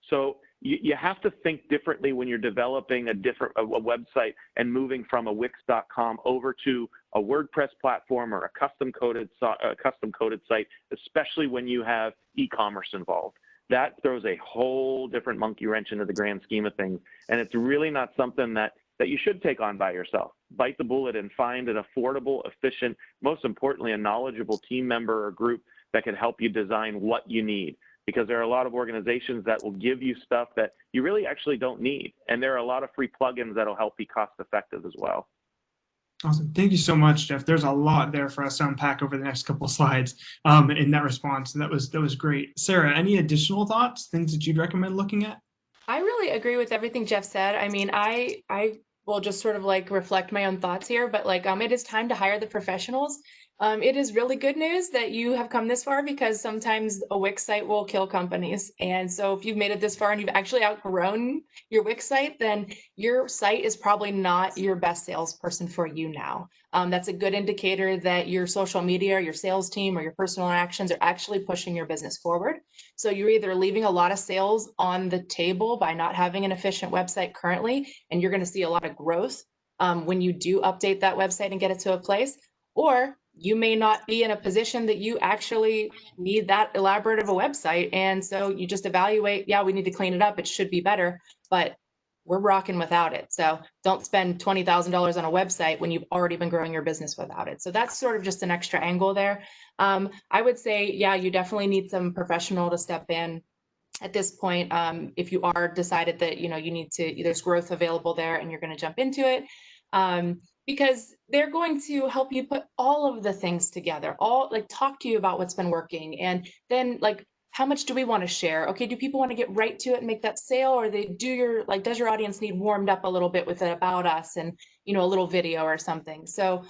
So you have to think differently when you're developing a website and moving from a Wix.com over to a WordPress platform or a custom coded site, especially when you have e-commerce involved. That throws a whole different monkey wrench into the grand scheme of things. And it's really not something that you should take on by yourself. Bite the bullet and find an affordable, efficient, most importantly, a knowledgeable team member or group that can help you design what you need. Because there are a lot of organizations that will give you stuff that you really actually don't need. And there are a lot of free plugins that'll help be cost effective as well. Awesome. Thank you so much, Jeff. There's a lot there for us to unpack over the next couple of slides in that response. And that was great. Sarah, any additional thoughts, things that you'd recommend looking at? I really agree with everything Jeff said. I mean, I will just sort of like reflect my own thoughts here, but like it is time to hire the professionals. It is really good news that you have come this far, because sometimes a Wix site will kill companies. And so if you've made it this far and you've actually outgrown your Wix site, then your site is probably not your best salesperson for you now. That's a good indicator that your social media, or your sales team, or your personal interactions are actually pushing your business forward. So you're either leaving a lot of sales on the table by not having an efficient website currently, and you're going to see a lot of growth when you do update that website and get it to a place, or you may not be in a position that you actually need that elaborate of a website. And so you just evaluate, yeah, we need to clean it up. It should be better, but we're rocking without it. So don't spend $20,000 on a website when you've already been growing your business without it. So that's sort of just an extra angle there. I would say, yeah, you definitely need some professional to step in at this point. If you are decided that, you need to, there's growth available there and you're going to jump into it. Because they're going to help you put all of the things together, talk to you about what's been working. And then how much do we want to share? Okay, do people want to get right to it and make that sale, or does your audience need warmed up a little bit with it about us and, a little video or something? So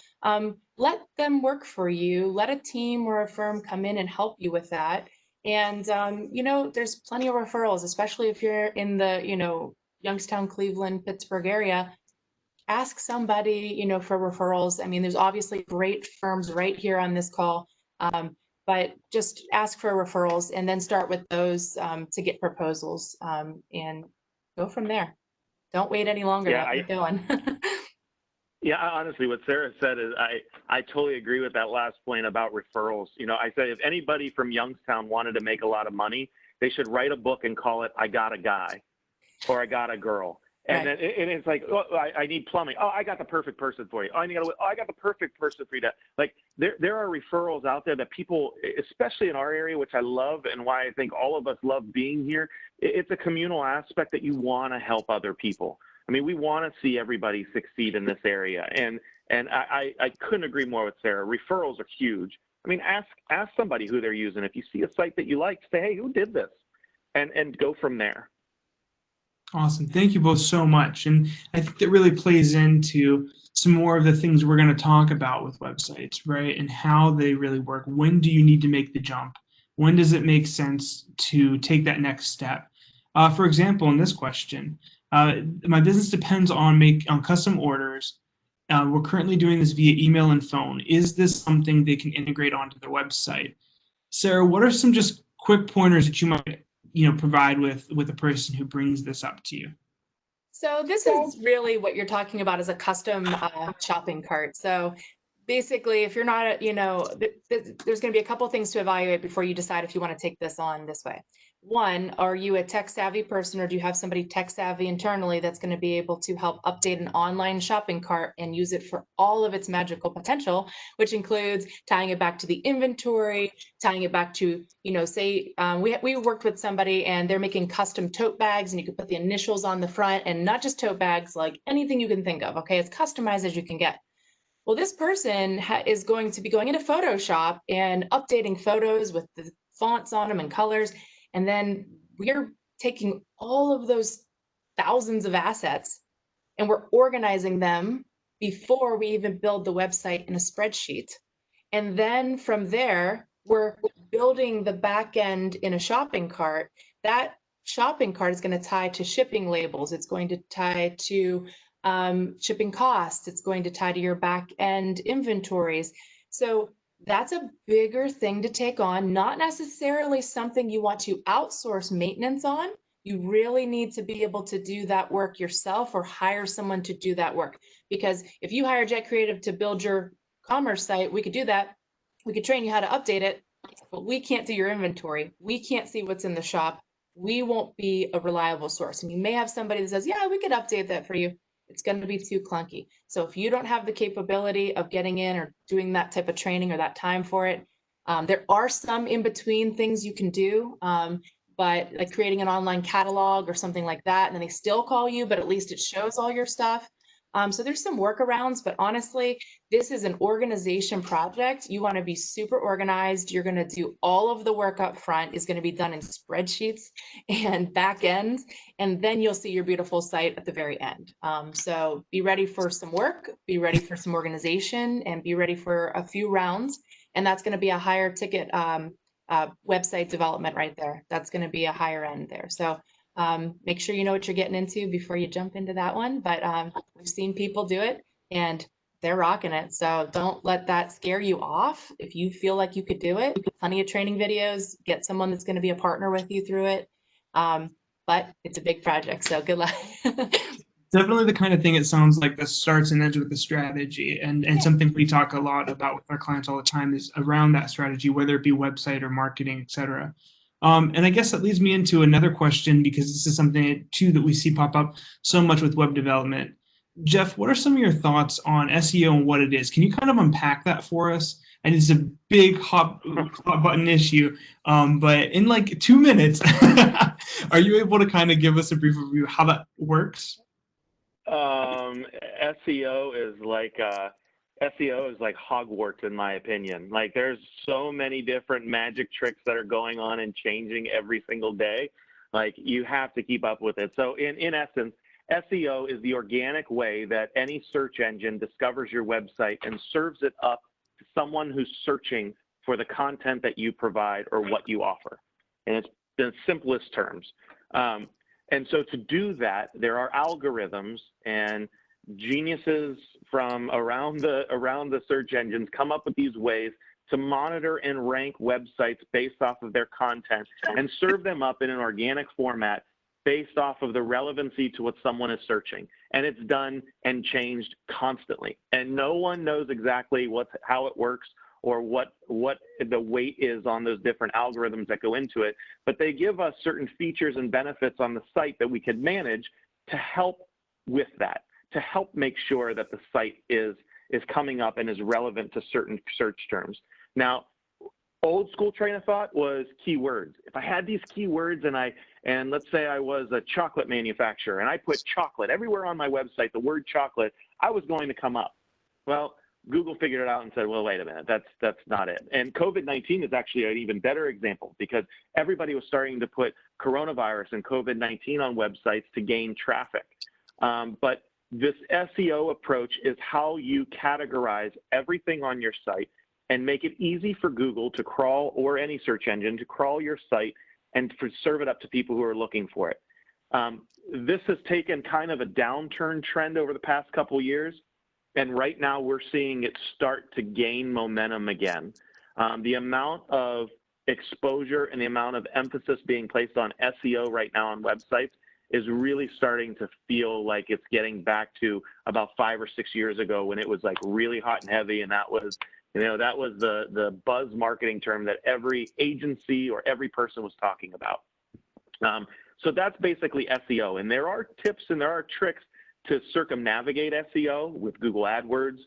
let them work for you. Let a team or a firm come in and help you with that. And, there's plenty of referrals, especially if you're in the, Youngstown, Cleveland, Pittsburgh area. Ask somebody, for referrals. I mean, there's obviously great firms right here on this call, but just ask for referrals and then start with those to get proposals and go from there. Don't wait any longer. Yeah, Keep going. Yeah, honestly, what Sarah said is I totally agree with that last point about referrals. I say if anybody from Youngstown wanted to make a lot of money, they should write a book and call it "I Got a Guy" or "I Got a Girl." And then and it's like, oh, I need plumbing. Oh, I got the perfect person for you. Oh, I got the perfect person for you. Like there are referrals out there that people, especially in our area, which I love and why I think all of us love being here. It's a communal aspect that you want to help other people. I mean, we want to see everybody succeed in this area. And I couldn't agree more with Sarah. Referrals are huge. I mean, ask somebody who they're using. If you see a site that you like, say, hey, who did this? And go from there. Awesome. Thank you both so much. And I think that really plays into some more of the things we're going to talk about with websites, right? And how they really work. When do you need to make the jump? When does it make sense to take that next step? For example, in this question, my business depends on custom orders. We're currently doing this via email and phone. Is this something they can integrate onto their website? Sarah, what are some just quick pointers that you might provide with a person who brings this up to you? So this is really what you're talking about as a custom shopping cart. So basically, if you're not, there's going to be a couple things to evaluate before you decide if you want to take this on this way. One, are you a tech savvy person, or do you have somebody tech savvy internally that's going to be able to help update an online shopping cart and use it for all of its magical potential, which includes tying it back to the inventory, tying it back to, say we worked with somebody and they're making custom tote bags, and you could put the initials on the front, and not just tote bags, like anything you can think of. Okay, it's customized as you can get. Well, this person is going to be going into Photoshop and updating photos with the fonts on them and colors. And then we're taking all of those thousands of assets and we're organizing them before we even build the website in a spreadsheet. And then from there, we're building the back end in a shopping cart. That shopping cart is going to tie to shipping labels. It's going to tie to shipping costs. It's going to tie to your back end inventories. So that's a bigger thing to take on, not necessarily something you want to outsource maintenance on. You really need to be able to do that work yourself or hire someone to do that work. Because if you hire Jet Creative to build your commerce site, we could do that. We could train you how to update it, but we can't do your inventory. We can't see what's in the shop. We won't be a reliable source. And you may have somebody that says, yeah, we could update that for you. It's going to be too clunky. So if you don't have the capability of getting in or doing that type of training or that time for it, there are some in between things you can do, but like creating an online catalog or something like that, and then they still call you, but at least it shows all your stuff. So there's some workarounds, but honestly, this is an organization project. You want to be super organized. You're going to do all of the work up front is going to be done in spreadsheets and back ends, and then you'll see your beautiful site at the very end. So be ready for some work, be ready for some organization, and be ready for a few rounds. And that's going to be a higher ticket website development right there. That's going to be a higher end there. So make sure you know what you're getting into before you jump into that one. But we've seen people do it and they're rocking it. So don't let that scare you off. If you feel like you could do it, plenty of training videos, get someone that's going to be a partner with you through it. But it's a big project, so good luck. Definitely the kind of thing, it sounds like, that starts and ends with the strategy, and something we talk a lot about with our clients all the time is around that strategy, whether it be website or marketing, etc. And I guess that leads me into another question, because this is something too that we see pop up so much with web development. Jeff, what are some of your thoughts on SEO and what it is? Can you kind of unpack that for us? And it's a big hot button issue, but in like 2 minutes, are you able to kind of give us a brief review of how that works? SEO is like Hogwarts, in my opinion. Like, there's so many different magic tricks that are going on and changing every single day. Like, you have to keep up with it. So in essence, SEO is the organic way that any search engine discovers your website and serves it up to someone who's searching for the content that you provide or what you offer. And it's the simplest terms. And so to do that, there are algorithms and geniuses from around the search engines come up with these ways to monitor and rank websites based off of their content and serve them up in an organic format based off of the relevancy to what someone is searching. And it's done and changed constantly. And no one knows exactly how it works or what the weight is on those different algorithms that go into it, but they give us certain features and benefits on the site that we can manage to help with that to help make sure that the site is coming up and is relevant to certain search terms. Now, old school train of thought was keywords. If I had these keywords and let's say I was a chocolate manufacturer and I put chocolate everywhere on my website, the word chocolate, I was going to come up. Well, Google figured it out and said, well, wait a minute, that's not it. And COVID-19 is actually an even better example because everybody was starting to put coronavirus and COVID-19 on websites to gain traffic. But this SEO approach is how you categorize everything on your site and make it easy for Google to crawl, or any search engine to crawl your site and to serve it up to people who are looking for it. This has taken kind of a downturn trend over the past couple of years. And right now we're seeing it start to gain momentum again. The amount of exposure and the amount of emphasis being placed on SEO right now on websites is really starting to feel like it's getting back to about 5 or 6 years ago when it was like really hot and heavy, and that was, that was the buzz marketing term that every agency or every person was talking about. So that's basically SEO, and there are tips and there are tricks to circumnavigate SEO with Google AdWords,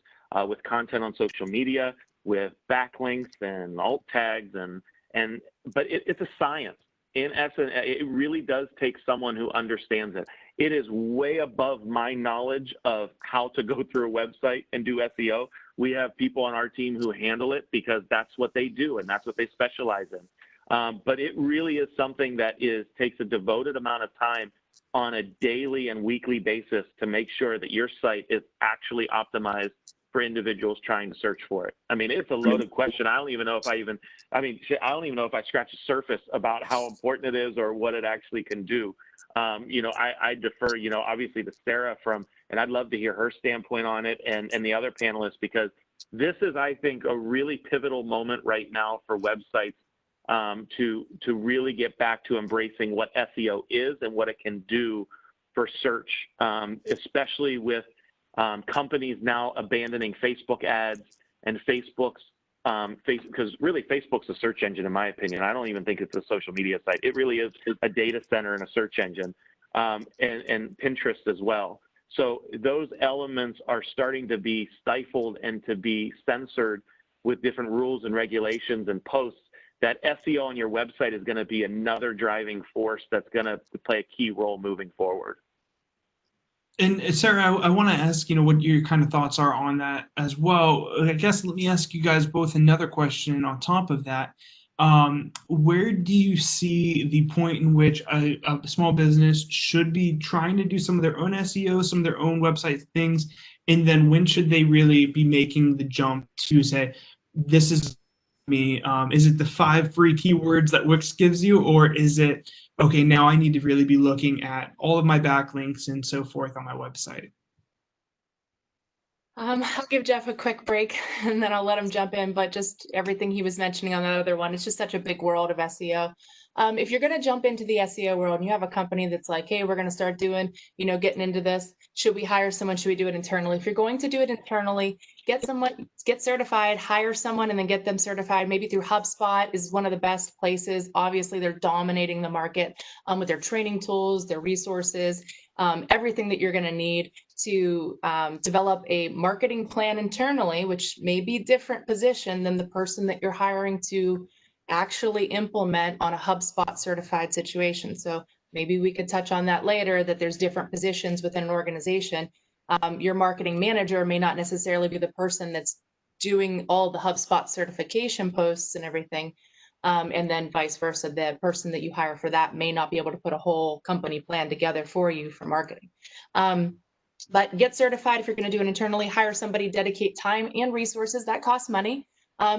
with content on social media, with backlinks and alt tags, but it's a science. In essence, it really does take someone who understands it. It is way above my knowledge of how to go through a website and do SEO. We have people on our team who handle it because that's what they do and that's what they specialize in. But it really is something that takes a devoted amount of time on a daily and weekly basis to make sure that your site is actually optimized for individuals trying to search for it. I mean, it's a loaded question. I don't even know if I don't even know if I scratch the surface about how important it is or what it actually can do. I defer, obviously to Sarah and I'd love to hear her standpoint on it and the other panelists, because this is, I think, a really pivotal moment right now for websites to really get back to embracing what SEO is and what it can do for search, especially with companies now abandoning Facebook ads and Facebook's, because really Facebook's a search engine, in my opinion. I don't even think it's a social media site. It really is a data center and a search engine, and Pinterest as well. So those elements are starting to be stifled and to be censored with different rules and regulations and posts. That SEO on your website is going to be another driving force that's going to play a key role moving forward. And Sarah, I want to ask, what your kind of thoughts are on that as well. I guess let me ask you guys both another question on top of that. Where do you see the point in which a small business should be trying to do some of their own SEO, some of their own website things, and then when should they really be making the jump to say, this is me? Is it the 5 free keywords that Wix gives you, or is it, okay, now I need to really be looking at all of my backlinks and so forth on my website? I'll give Jeff a quick break and then I'll let him jump in, but just everything he was mentioning on that other one, it's just such a big world of SEO. If you're going to jump into the SEO world and you have a company that's like, hey, we're going to start doing, getting into this, should we hire someone? Should we do it internally? If you're going to do it internally, get certified, hire someone and then get them certified. Maybe through HubSpot is one of the best places. Obviously, they're dominating the market with their training tools, their resources, everything that you're going to need to develop a marketing plan internally, which may be a different position than the person that you're hiring to actually implement on a HubSpot certified situation. So maybe we could touch on that later, that there's different positions within an organization. Your marketing manager may not necessarily be the person that's doing all the HubSpot certification posts and everything. And then vice versa, the person that you hire for that may not be able to put a whole company plan together for you for marketing. But get certified if you're going to do it internally, hire somebody, dedicate time and resources. That costs money.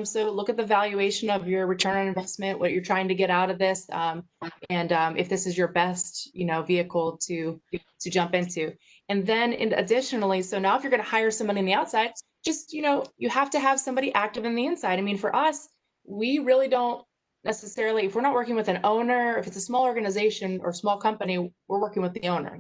So look at the valuation of your return on investment, what you're trying to get out of this, and if this is your best, vehicle to jump into. And then additionally, so now if you're going to hire somebody on the outside, just, you have to have somebody active in the inside. I mean, for us, we really don't necessarily, if we're not working with an owner, if it's a small organization or small company, we're working with the owner.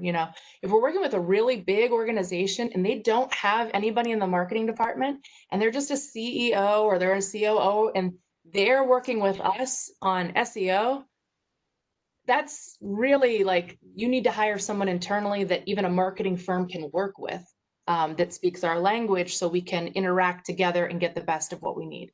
If we're working with a really big organization and they don't have anybody in the marketing department and they're just a CEO or they're a COO and they're working with us on SEO, that's really like, you need to hire someone internally that even a marketing firm can work with, that speaks our language, so we can interact together and get the best of what we need.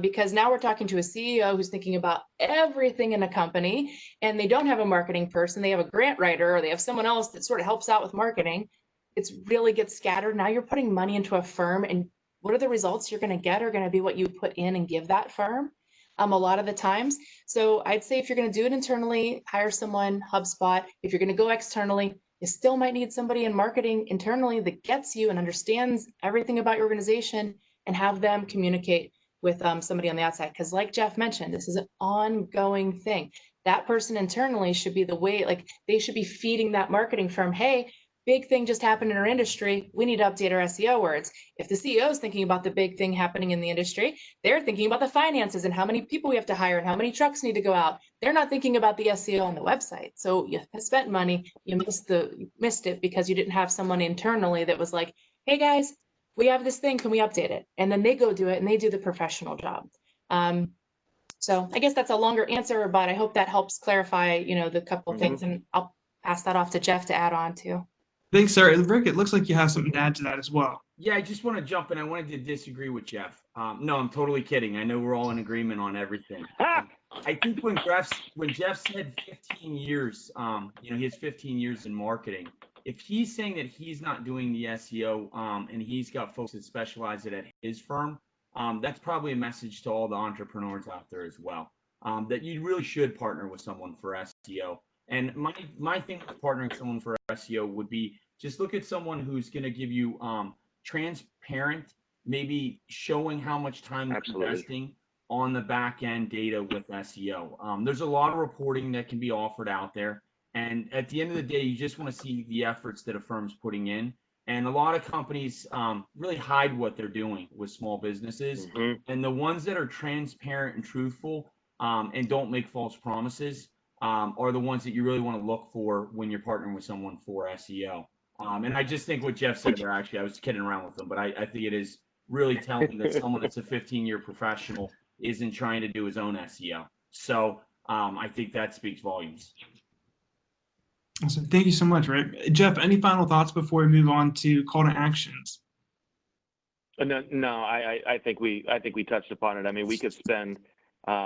Because now we're talking to a CEO who's thinking about everything in a company, and they don't have a marketing person. They have a grant writer, or they have someone else that sort of helps out with marketing. It's really gets scattered. Now you're putting money into a firm, and what are the results you're going to get are going to be what you put in and give that firm, a lot of the times. So I'd say if you're going to do it internally, hire someone, HubSpot. If you're going to go externally, you still might need somebody in marketing internally that gets you and understands everything about your organization, and have them communicate with somebody on the outside. Because like Jeff mentioned, this is an ongoing thing. That person internally should be the way, like they should be feeding that marketing firm, hey, big thing just happened in our industry. We need to update our SEO words. If the CEO is thinking about the big thing happening in the industry, they're thinking about the finances and how many people we have to hire and how many trucks need to go out. They're not thinking about the SEO on the website. So you spent money, you missed it because you didn't have someone internally that was like, hey guys, we have this thing, can we update it? And then they go do it and they do the professional job. So I guess that's a longer answer, but I hope that helps clarify, the couple of things, and I'll pass that off to Jeff to add on to. Thanks, Sarah. Rick, it looks like you have something to add to that as well. Yeah, I just want to jump in. I wanted to disagree with Jeff. No, I'm totally kidding. I know we're all in agreement on everything. I think when Jeff said 15 years, he has 15 years in marketing. If he's saying that he's not doing the SEO, and he's got folks that specialize it at his firm, that's probably a message to all the entrepreneurs out there as well, that you really should partner with someone for SEO. And my thing with partnering with someone for SEO would be, just look at someone who's going to give you transparent, maybe showing how much time they're investing on the back end data with SEO. There's a lot of reporting that can be offered out there. And at the end of the day, you just want to see the efforts that a firm's putting in. And a lot of companies really hide what they're doing with small businesses. And the ones that are transparent and truthful and don't make false promises are the ones that you really want to look for when you're partnering with someone for SEO. And I just think what Jeff said there, actually, I was kidding around with him, but I think it is really telling that someone that's a 15-year professional isn't trying to do his own SEO. So I think that speaks volumes. Awesome. Thank you so much, Rick. Jeff, any final thoughts before we move on to call to actions? No, I think we touched upon it. I mean, we could spend,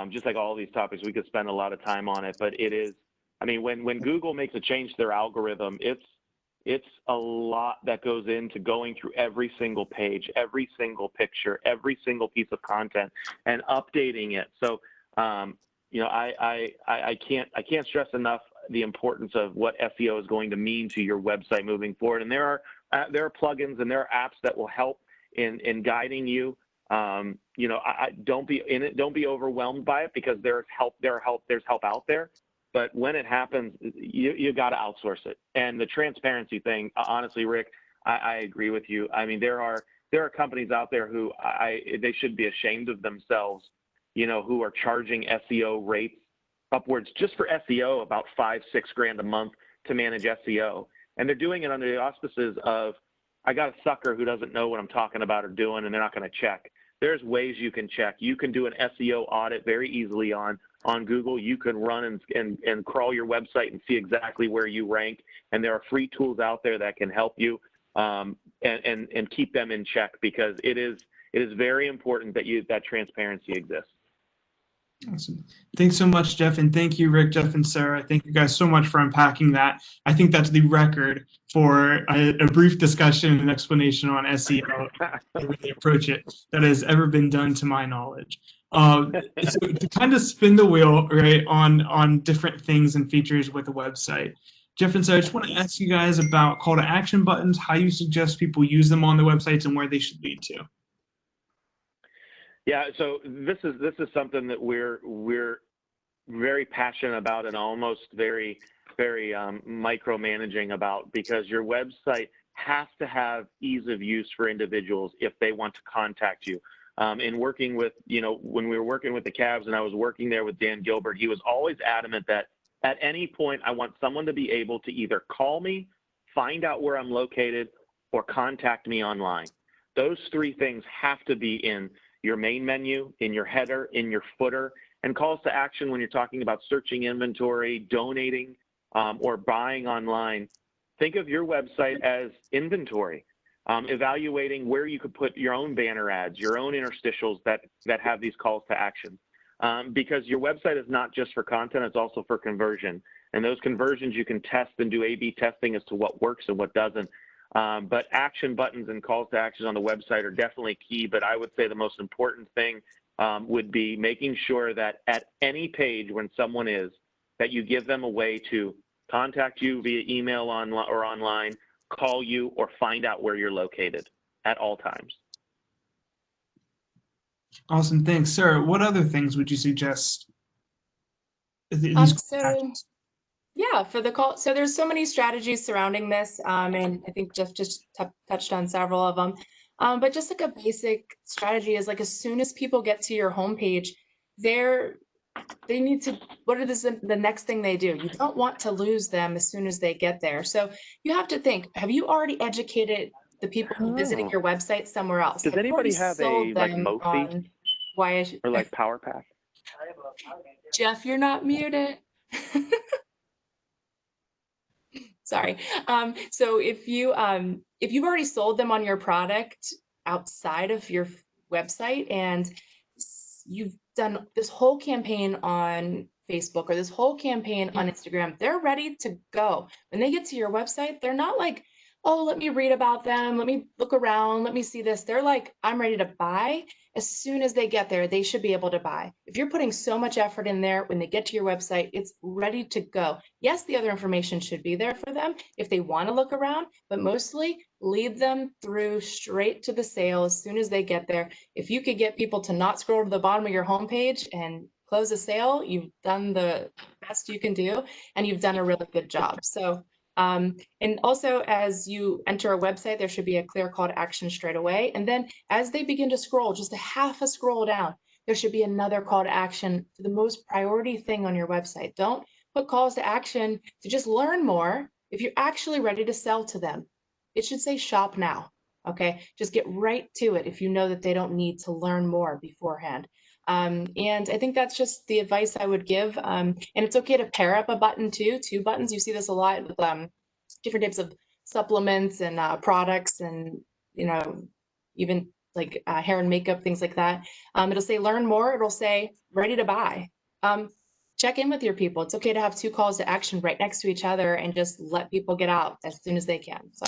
just like all these topics, we could spend a lot of time on it, but it is, I mean, when Google makes a change to their algorithm, it's a lot that goes into going through every single page, every single picture, every single piece of content, and updating it. So, I can't stress enough the importance of what SEO is going to mean to your website moving forward. And there are plugins and there are apps that will help in guiding you. Don't be overwhelmed by it, because there's help out there. But when it happens, you got to outsource it. And the transparency thing, honestly, Rick, I agree with you. I mean, there are companies out there who they should be ashamed of themselves, who are charging SEO rates upwards just for SEO about $5-6 grand a month to manage SEO. And they're doing it under the auspices of, I got a sucker who doesn't know what I'm talking about or doing, and they're not going to check. There's ways you can check. You can do an SEO audit very easily on Google. You can run and crawl your website and see exactly where you rank. And there are free tools out there that can help you and keep them in check, because it is very important that transparency exists. Awesome. Thanks so much, Jeff. And thank you, Rick, Jeff, and Sarah. Thank you guys so much for unpacking that. I think that's the record for a brief discussion and explanation on SEO, the way they approach it, that has ever been done to my knowledge. So to kind of spin the wheel, right, on different things and features with a website, Jeff and Sarah, I just want to ask you guys about call to action buttons, how you suggest people use them on the websites, and where they should lead to. Yeah, so this is something that we're very passionate about, and almost very micromanaging about, because your website has to have ease of use for individuals if they want to contact you. In working with, when we were working with the Cavs and I was working there with Dan Gilbert, he was always adamant that at any point I want someone to be able to either call me, find out where I'm located, or contact me online. Those three things have to be in your main menu, in your header, in your footer, And calls to action when you're talking about searching inventory, donating, or buying online, think of your website as inventory. Evaluating where you could put your own banner ads, your own interstitials that have these calls to action. Because your website is not just for content, it's also for conversion. And those conversions you can test and do A/B testing as to what works and what doesn't. But action buttons and calls to action on the website are definitely key, but I would say the most important thing would be making sure that at any page when someone is, that you give them a way to contact you via email or online, call you, or find out where you're located at all times. Awesome, thanks. Sarah, what other things would you suggest? So yeah, for the call, so there's so many strategies surrounding this, and I think Jeff just touched on several of them. But just like a basic strategy is like as soon as people get to your homepage, they need to, what are the next thing they do? You don't want to lose them as soon as they get there. So you have to think, have you already educated the people visiting your website somewhere else? Does anybody have a like Mophie or like PowerPack? Jeff, you're not muted. Sorry. So if you've already sold them on your product outside of your website and you've done this whole campaign on Facebook or this whole campaign on Instagram, they're ready to go. When they get to your website, they're not like, oh, let me read about them. Let me look around. Let me see this. They're like, I'm ready to buy. As soon as they get there, they should be able to buy. If you're putting so much effort in there, when they get to your website, it's ready to go. Yes, the other information should be there for them if they want to look around, but mostly lead them through straight to the sale as soon as they get there. If you could get people to not scroll to the bottom of your homepage and close a sale, you've done the best you can do, and you've done a really good job. So and also, as you enter a website, there should be a clear call to action straight away. And then as they begin to scroll, just a half a scroll down, there should be another call to action for the most priority thing on your website. Don't put calls to action to just learn more. If you're actually ready to sell to them, it should say shop now. Okay, just get right to it if you know that they don't need to learn more beforehand. And I think that's just the advice I would give. And it's okay to pair up a button too, 2 buttons. You see this a lot with different types of supplements and products and, even like hair and makeup, things like that. It'll say learn more. It'll say ready to buy. Check in with your people. It's okay to have 2 calls to action right next to each other and just let people get out as soon as they can. So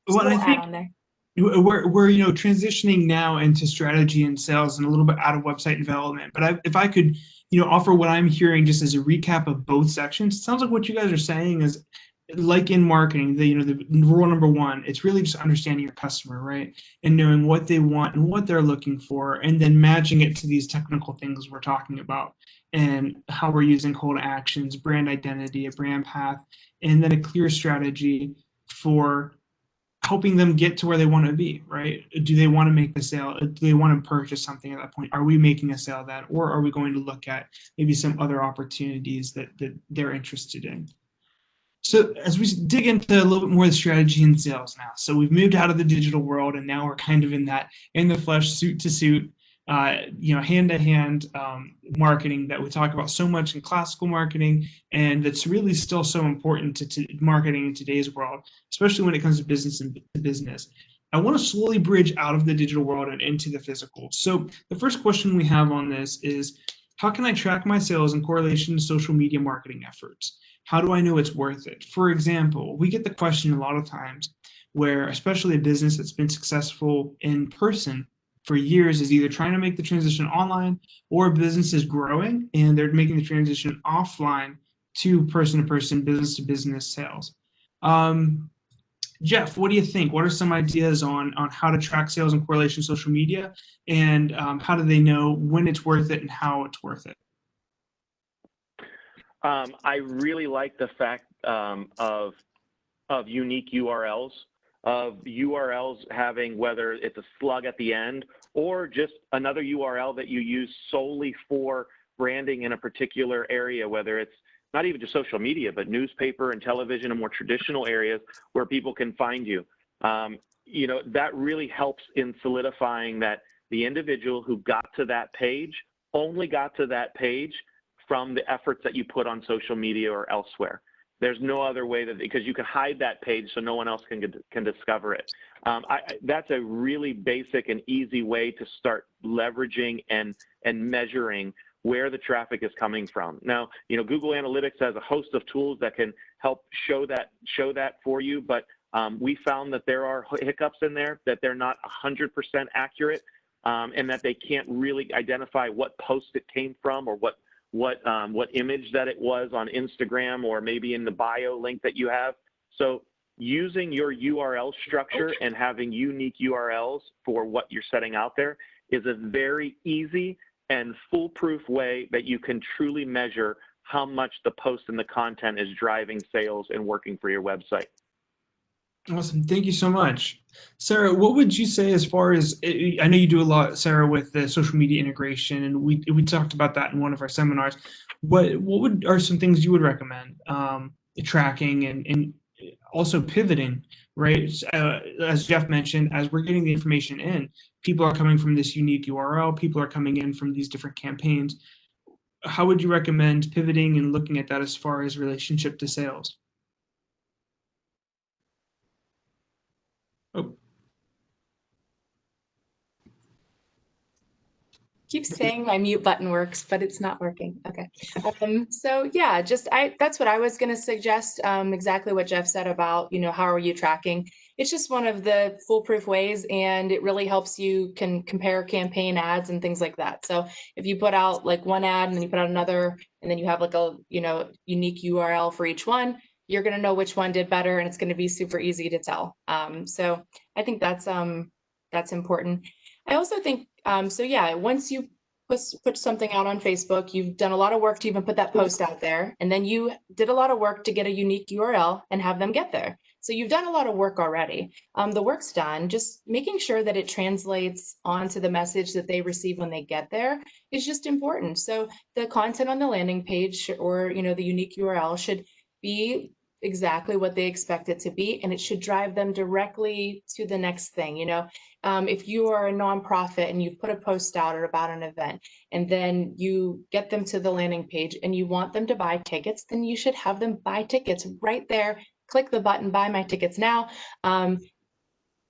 well, I think on there. We're transitioning now into strategy and sales and a little bit out of website development. But if I could, offer what I'm hearing just as a recap of both sections, it sounds like what you guys are saying is, like in marketing, the rule number 1, it's really just understanding your customer, right? And knowing what they want and what they're looking for, and then matching it to these technical things we're talking about and how we're using call to actions, brand identity, a brand path, and then a clear strategy for helping them get to where they want to be, right? Do they want to make the sale? Do they want to purchase something at that point? Are we making a sale of that? Or are we going to look at maybe some other opportunities that they're interested in? So as we dig into a little bit more of the strategy and sales now, so we've moved out of the digital world and now we're kind of in the flesh, suit to suit, hand-to-hand marketing that we talk about so much in classical marketing, and that's really still so important to marketing in today's world, especially when it comes to business and to business. I want to slowly bridge out of the digital world and into the physical. So the first question we have on this is, how can I track my sales in correlation to social media marketing efforts? How do I know it's worth it? For example, we get the question a lot of times where, especially a business that's been successful in person for years, is either trying to make the transition online, or a business is growing and they're making the transition offline to person-to-person, business-to-business sales. Jeff, what do you think? What are some ideas on how to track sales in correlation to social media, and how do they know when it's worth it and how it's worth it? I really like the fact of unique URLs, of URLs having, whether it's a slug at the end or just another URL that you use solely for branding in a particular area, whether it's not even just social media, but newspaper and television and more traditional areas where people can find you. That really helps in solidifying that the individual who got to that page only got to that page from the efforts that you put on social media or elsewhere. There's no other way that, because you can hide that page so no one else can discover it. That's a really basic and easy way to start leveraging and measuring where the traffic is coming from. Now, Google Analytics has a host of tools that can help show that for you, but we found that there are hiccups in there, that they're not 100% accurate, and that they can't really identify what post it came from or what image that it was on Instagram or maybe in the bio link that you have. So using your URL structure and having unique URLs for what you're setting out there is a very easy and foolproof way that you can truly measure how much the post and the content is driving sales and working for your website. Awesome. Thank you so much. Sarah, what would you say as far as, I know you do a lot, Sarah, with the social media integration, and we talked about that in one of our seminars. What are some things you would recommend? Tracking and also pivoting, right? As Jeff mentioned, as we're getting the information in, people are coming from this unique URL, people are coming in from these different campaigns. How would you recommend pivoting and looking at that as far as relationship to sales? Oh. Keep saying my mute button works, but it's not working. Okay. So yeah, that's what I was going to suggest. Exactly what Jeff said about, how are you tracking? It's just one of the foolproof ways, and it really helps you can compare campaign ads and things like that. So if you put out like one ad and then you put out another, and then you have like a, unique URL for each one, you're going to know which one did better, and it's going to be super easy to tell. So I think that's important. I also think, so yeah, once you put something out on Facebook, you've done a lot of work to even put that post out there, and then you did a lot of work to get a unique URL and have them get there. So you've done a lot of work already. The work's done. Just making sure that it translates onto the message that they receive when they get there is just important. So the content on the landing page or, the unique URL should be exactly what they expect it to be, and it should drive them directly to the next thing. If you are a nonprofit and you put a post out about an event, and then you get them to the landing page and you want them to buy tickets, then you should have them buy tickets right there. Click the button, buy my tickets now.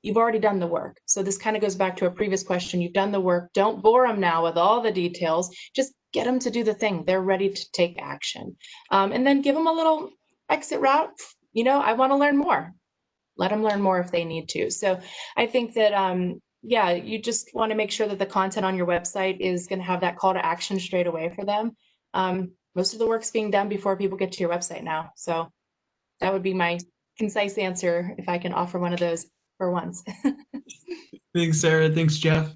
You've already done the work. So this kind of goes back to a previous question. You've done the work. Don't bore them now with all the details. Just get them to do the thing. They're ready to take action. And then give them a little exit route. I want to learn more. Let them learn more if they need to. So I think that, yeah, you just want to make sure that the content on your website is going to have that call to action straight away for them. Most of the work's being done before people get to your website now. So that would be my concise answer, if I can offer one of those for once. Thanks, Sarah. Thanks, Jeff.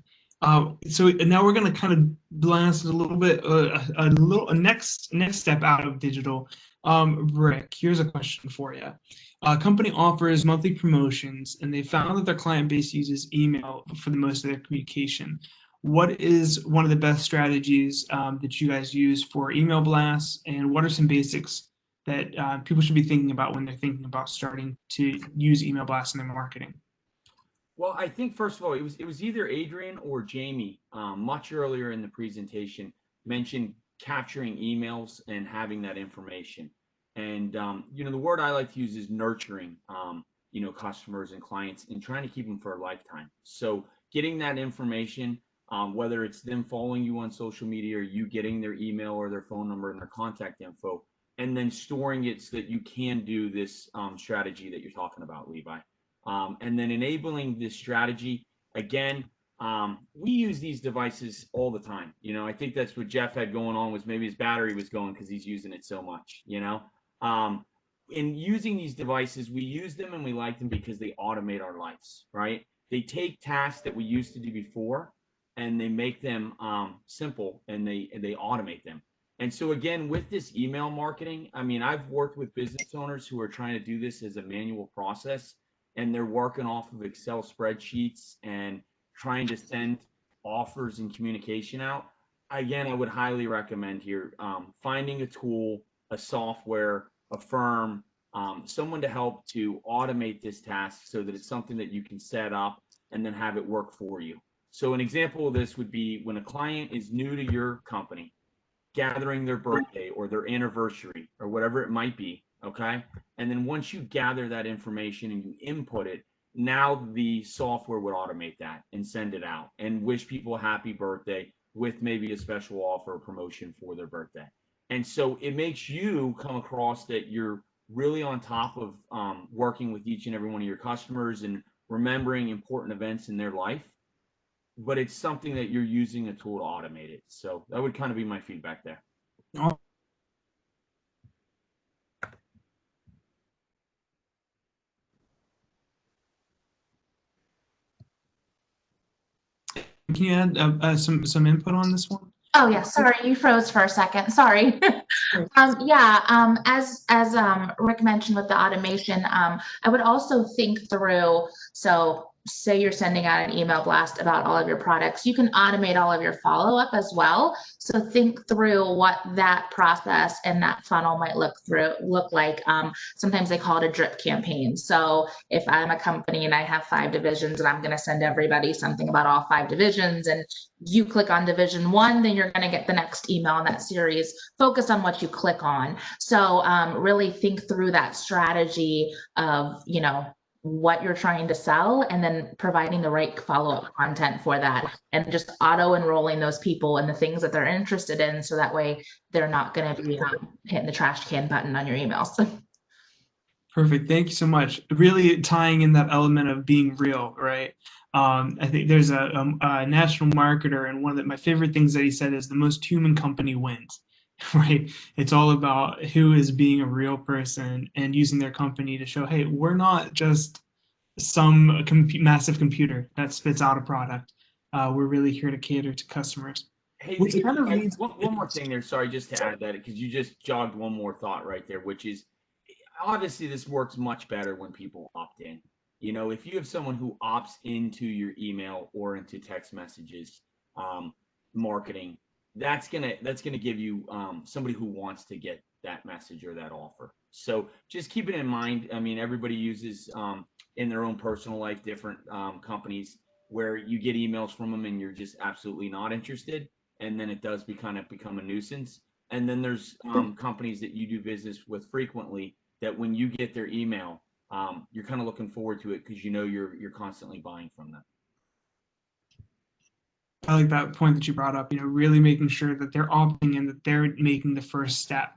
So now we're going to kind of blast a little bit, a next step out of digital. Rick, here's a question for you. A company offers monthly promotions, and they found that their client base uses email for the most of their communication. What is one of the best strategies that you guys use for email blasts, and what are some basics that people should be thinking about when they're thinking about starting to use email blasts in their marketing? Well, I think first of all, it was either Adrian or Jamie much earlier in the presentation mentioned capturing emails and having that information. And the word I like to use is nurturing customers and clients and trying to keep them for a lifetime. So getting that information, whether it's them following you on social media or you getting their email or their phone number and their contact info, and then storing it so that you can do this strategy that you're talking about, Levi. And then enabling this strategy, again, we use these devices all the time. I think that's what Jeff had going on, was maybe his battery was going because he's using it so much, in using these devices, we use them and we like them because they automate our lives, right? They take tasks that we used to do before and they make them simple, and they automate them. And so again, with this email marketing, I've worked with business owners who are trying to do this as a manual process, and they're working off of Excel spreadsheets and trying to send offers and communication out. Again, I would highly recommend here finding a tool, a software, a firm, someone to help to automate this task so that it's something that you can set up and then have it work for you. So an example of this would be when a client is new to your company, gathering their birthday or their anniversary or whatever it might be. Okay. And then once you gather that information and you input it, now the software would automate that and send it out and wish people a happy birthday with maybe a special offer or promotion for their birthday. And so it makes you come across that you're really on top of working with each and every one of your customers and remembering important events in their life, but it's something that you're using a tool to automate it. So that would kind of be my feedback there. Oh, can you add some input on this one? Oh yeah, sorry, you froze for a second. Sorry. As Rick mentioned with the automation, I would also think through. So say you're sending out an email blast about all of your products, you can automate all of your follow-up as well. So think through what that process and that funnel might look like. Sometimes they call it a drip campaign. So if I'm a company and I have 5 divisions and I'm going to send everybody something about all 5 divisions, and you click on division 1, then you're going to get the next email in that series. Focus on what you click on. So really think through that strategy of, what you're trying to sell, and then providing the right follow-up content for that, and just auto enrolling those people in the things that they're interested in. So that way they're not going to be hitting the trash can button on your emails. Perfect. Thank you so much. Really tying in that element of being real, right? I think there's a national marketer, and one of my favorite things that he said is the most human company wins, right? It's all about who is being a real person and using their company to show, hey, we're not just some massive computer that spits out a product. We're really here to cater to customers. Hey, Which kind of leads one more thing there. Sorry, just to add that, because you just jogged one more thought right there, which is obviously this works much better when people opt in. If you have someone who opts into your email or into text messages marketing, that's gonna give you somebody who wants to get that message or that offer. So just keep it in mind. I mean, everybody uses in their own personal life different companies where you get emails from them and you're just absolutely not interested, and then it does become a nuisance. And then there's companies that you do business with frequently that when you get their email, you're kind of looking forward to it because you're constantly buying from them. I like that point that you brought up, really making sure that they're opting in, that they're making the first step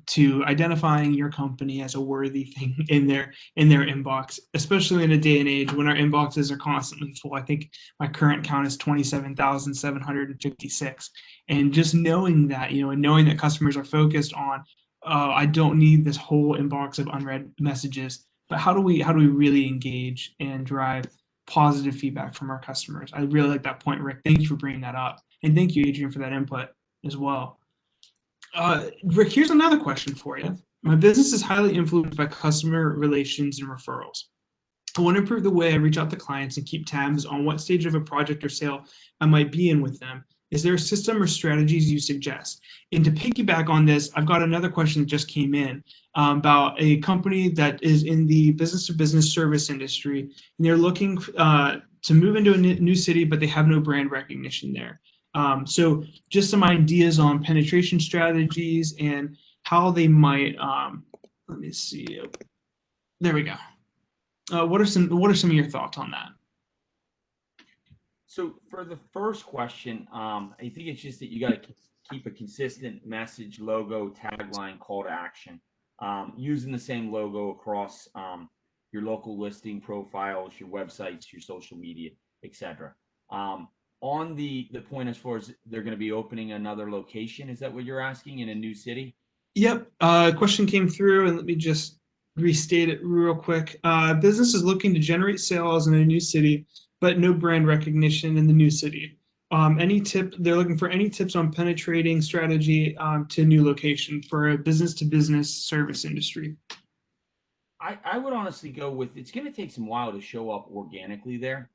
to identifying your company as a worthy thing in their inbox, especially in a day and age when our inboxes are constantly full. I think my current count is 27,756. And just knowing that, and knowing that customers are focused on, I don't need this whole inbox of unread messages, but how do we really engage and drive positive feedback from our customers? I really like that point, Rick. Thank you for bringing that up. And thank you, Adrian, for that input as well. Rick, here's another question for you. My business is highly influenced by customer relations and referrals. I want to improve the way I reach out to clients and keep tabs on what stage of a project or sale I might be in with them. Is there a system or strategies you suggest? And to piggyback on this, I've got another question that just came in about a company that is in the business-to-business service industry, and they're looking to move into a new city, but they have no brand recognition there. So just some ideas on penetration strategies and how they might, let me see, there we go. What are some of your thoughts on that? So for the first question, I think it's just that you got to keep a consistent message, logo, tagline, call to action, using the same logo across your local listing profiles, your websites, your social media, etc. On the point as far as they're going to be opening another location, is that what you're asking, in a new city? Yep. Question came through, and let me just restate it real quick. Business is looking to generate sales in a new city, but no brand recognition in the new city. They're looking for any tips on penetrating strategy to a new location for a business-to-business service industry? I would honestly go with, it's going to take some while to show up organically there.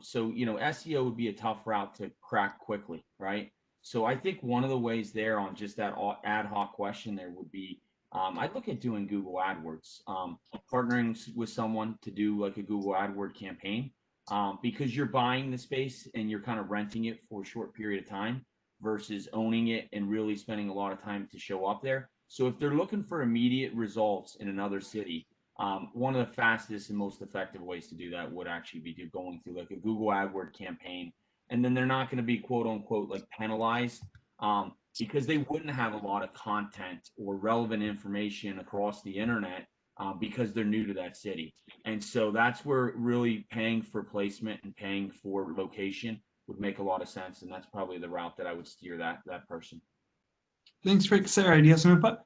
So, SEO would be a tough route to crack quickly, right? So I think one of the ways there on just that ad hoc question there would be, I'd look at doing Google AdWords, partnering with someone to do like a Google AdWord campaign. because you're buying the space and you're kind of renting it for a short period of time versus owning it and really spending a lot of time to show up there. So if they're looking for immediate results in another city, one of the fastest and most effective ways to do that would actually be going through like a Google AdWord campaign. And then they're not going to be quote unquote like penalized because they wouldn't have a lot of content or relevant information across the internet because they're new to that city. And so that's where really paying for placement and paying for location would make a lot of sense. And that's probably the route that I would steer that person. Thanks, Rick. Sarah, do you have some input?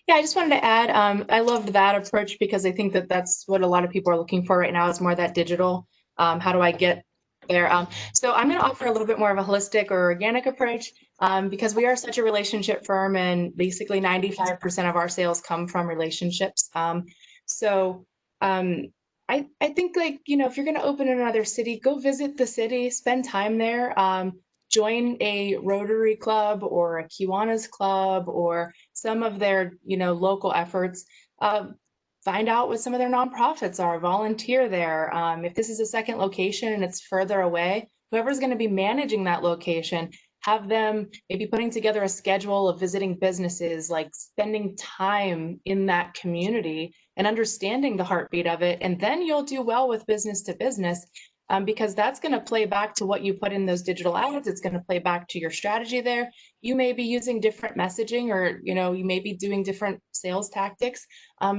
Yeah, I just wanted to add, I loved that approach because I think that that's what a lot of people are looking for right now is more that digital. How do I get there? So I'm going to offer a little bit more of a holistic or organic approach because we are such a relationship firm and basically 95% of our sales come from relationships. I think like, you know, if you're going to open in another city, go visit the city, spend time there, join a Rotary Club or a Kiwanis Club or some of their, you know, local efforts. Find out what some of their nonprofits are, volunteer there. If this is a second location and it's further away, whoever's going to be managing that location, have them maybe putting together a schedule of visiting businesses, like spending time in that community and understanding the heartbeat of it. And then you'll do well with business to business. Because that's going to play back to what you put in those digital ads. It's going to play back to your strategy there. You may be using different messaging or, you know, you may be doing different sales tactics.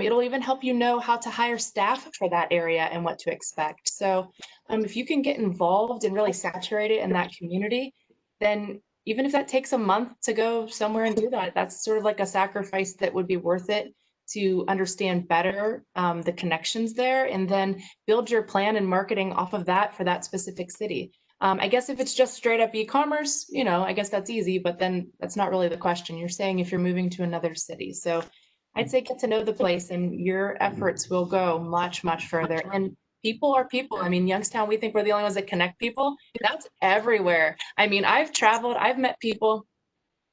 It'll even help you know how to hire staff for that area and what to expect. So if you can get involved and really saturate it in that community, then even if that takes a month to go somewhere and do that, that's sort of like a sacrifice that would be worth it to understand better the connections there and then build your plan and marketing off of that for that specific city. I guess if it's just straight up e-commerce, you know, I guess that's easy, but then that's not really the question. You're saying if you're moving to another city. So I'd say get to know the place and your efforts will go much, much further. And people are people. I mean, Youngstown, we think we're the only ones that connect people. That's everywhere. I mean, I've traveled, I've met people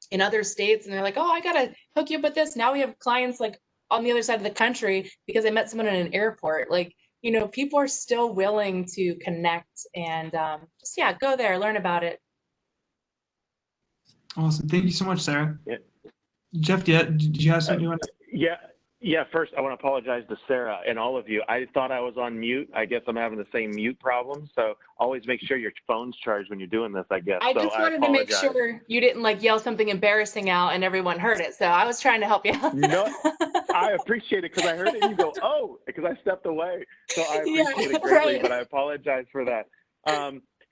in other states and they're like, oh, I got to hook you up with this. Now we have clients like on the other side of the country because I met someone in an airport. Like, you know, people are still willing to connect and just, yeah, go there, learn about it. Awesome. Thank you so much, Sarah. Yeah. Jeff, did you have something you want to? Yeah. First, I want to apologize to Sarah and all of you. I thought I was on mute. I guess I'm having the same mute problem. So always make sure your phone's charged when you're doing this, I guess. I just wanted to make sure you didn't like yell something embarrassing out and everyone heard it. So I was trying to help you out. No, I appreciate it because I heard it and you go, oh, because I stepped away. So I appreciate it greatly, but I apologize for that.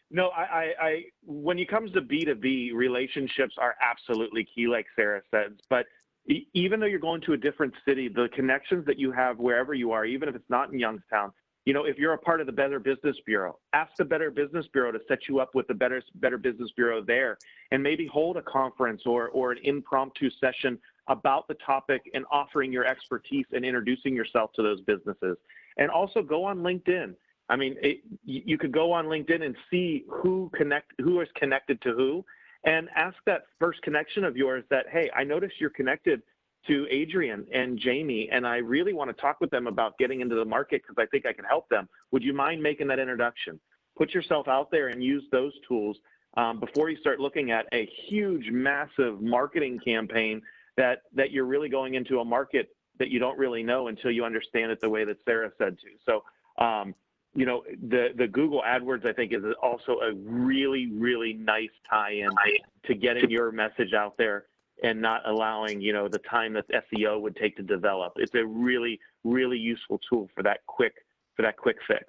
No, I when it comes to B2B, relationships are absolutely key, like Sarah said. But even though you're going to a different city, the connections that you have wherever you are, even if it's not in Youngstown, you know, if you're a part of the Better Business Bureau, ask the Better Business Bureau to set you up with the Better Business Bureau there, and maybe hold a conference or an impromptu session about the topic and offering your expertise and introducing yourself to those businesses. And also go on LinkedIn. I mean, you could go on LinkedIn and see who is connected to who, and ask that first connection of yours that, hey, I noticed you're connected to Adrian and Jamie, and I really want to talk with them about getting into the market because I think I can help them. Would you mind making that introduction? Put yourself out there and use those tools before you start looking at a huge, massive marketing campaign that you're really going into a market that you don't really know until you understand it the way that Sarah said to. So, you know, the Google AdWords, I think, is also a really, really nice tie-in to getting your message out there and not allowing, you know, the time that SEO would take to develop. It's a really, really useful tool for that quick fix.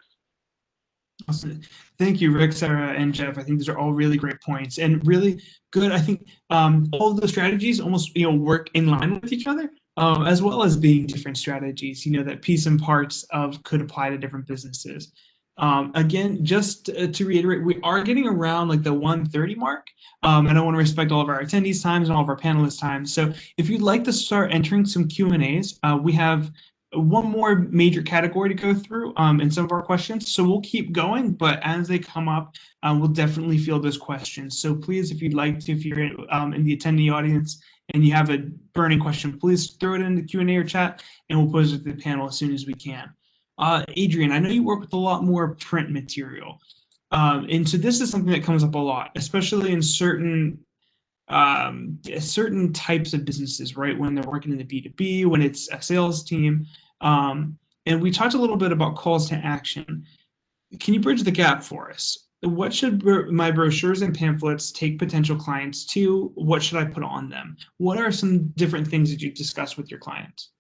Awesome. Thank you, Rick, Sarah, and Jeff. I think these are all really great points and really good. I think all of the strategies almost, you know, work in line with each other, as well as being different strategies, you know, that piece and parts of could apply to different businesses. Again, just to reiterate, we are getting around like the 1:30 mark, and I want to respect all of our attendees' times and all of our panelists' times. So if you'd like to start entering some Q&As, we have one more major category to go through in some of our questions. So we'll keep going, but as they come up, we'll definitely field those questions. So please, if you'd like to, if you're in the attendee audience and you have a burning question, please throw it in the Q&A or chat and we'll pose it to the panel as soon as we can. Adrian, I know you work with a lot more print material. And so this is something that comes up a lot, especially in certain types of businesses, right? When they're working in the B2B, when it's a sales team. And we talked a little bit about calls to action. Can you bridge the gap for us? What should my brochures and pamphlets take potential clients to? What should I put on them? What are some different things that you discuss with your clients?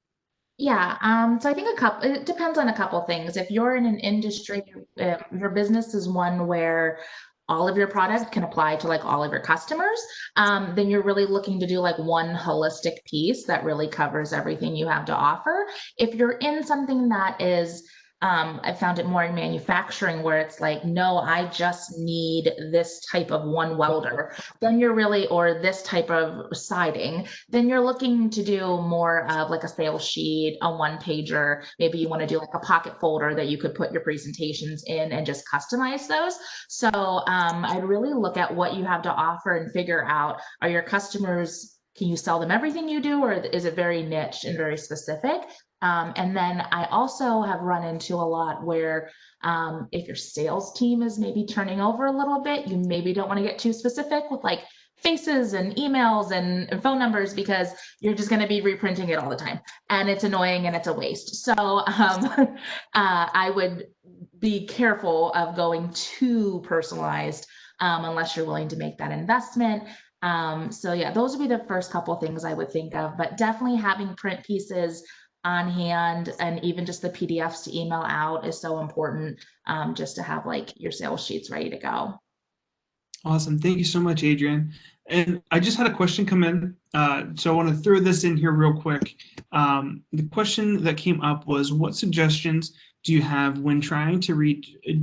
Yeah, so I think it depends on a couple things. If you're in an industry, if your business is one where all of your products can apply to like all of your customers, then you're really looking to do like one holistic piece that really covers everything you have to offer. If you're in something that is, I found it more in manufacturing where it's like, no, I just need this type of one welder, then you're really, or this type of siding, then you're looking to do more of like a sales sheet, a one pager. Maybe you want to do like a pocket folder that you could put your presentations in and just customize those. So I'd really look at what you have to offer and figure out, are your customers, can you sell them everything you do, or is it very niche and very specific? And then I also have run into a lot where if your sales team is maybe turning over a little bit, you maybe don't want to get too specific with like faces and emails and phone numbers, because you're just going to be reprinting it all the time and it's annoying and it's a waste. So I would be careful of going too personalized unless you're willing to make that investment. So yeah, those would be the first couple things I would think of, but definitely having print pieces on hand and even just the PDFs to email out is so important, just to have like your sales sheets ready to go. Awesome. Thank you so much, Adrian. And I just had a question come in. So I want to throw this in here real quick. The question that came up was, what suggestions do you have when trying to reach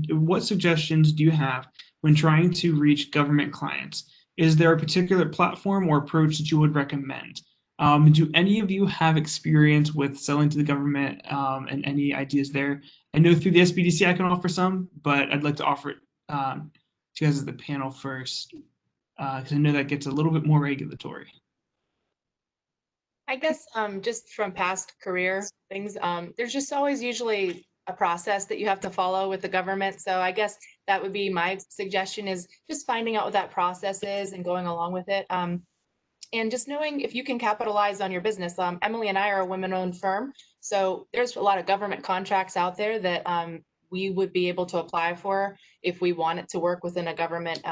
government clients? Is there a particular platform or approach that you would recommend? Do any of you have experience with selling to the government, and any ideas there? I know through the SBDC I can offer some, but I'd like to offer it to you guys as the panel first, because I know that gets a little bit more regulatory. I guess just from past career things, there's just always usually a process that you have to follow with the government. So I guess that would be my suggestion, is just finding out what that process is and going along with it. And just knowing if you can capitalize on your business. Emily and I are a women-owned firm, so there's a lot of government contracts out there that we would be able to apply for if we wanted to work within a government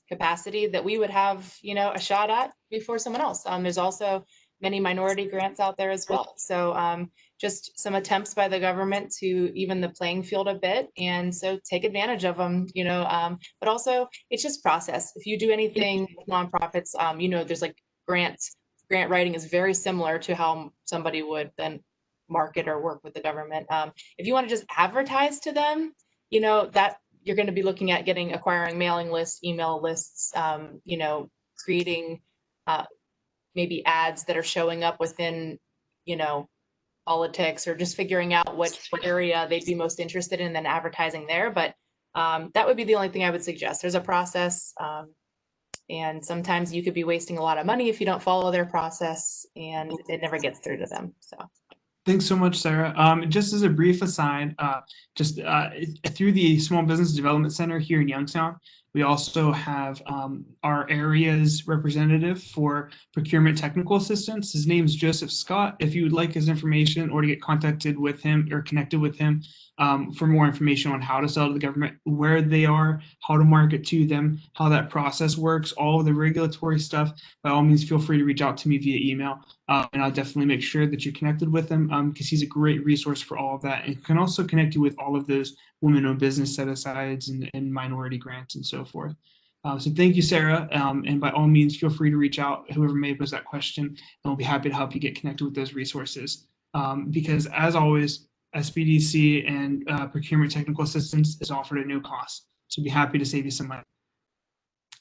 capacity that we would have, a shot at before someone else. There's also many minority grants out there as well. So just some attempts by the government to even the playing field a bit. And so take advantage of them, but also it's just process. If you do anything with nonprofits, there's like grant writing is very similar to how somebody would then market or work with the government. If you want to just advertise to them, that you're going to be looking at acquiring mailing lists, email lists, creating maybe ads that are showing up within, politics, or just figuring out what area they'd be most interested in, then advertising there. But that would be the only thing I would suggest. There's a process, and sometimes you could be wasting a lot of money if you don't follow their process, and it never gets through to them. So. Thanks so much, Sarah. Just as a brief aside, through the Small Business Development Center here in Youngstown, we also have our area's representative for procurement technical assistance. His name is Joseph Scott. If you would like his information or to get contacted with him or connected with him for more information on how to sell to the government, where they are, how to market to them, how that process works, all of the regulatory stuff, by all means, feel free to reach out to me via email. And I'll definitely make sure that you're connected with him, because he's a great resource for all of that, and can also connect you with all of those women-owned business set-asides and minority grants and so forth. So thank you, Sarah. And by all means, feel free to reach out, whoever may pose that question, and we'll be happy to help you get connected with those resources. Because as always, SBDC and procurement technical assistance is offered at no cost. So be happy to save you some money.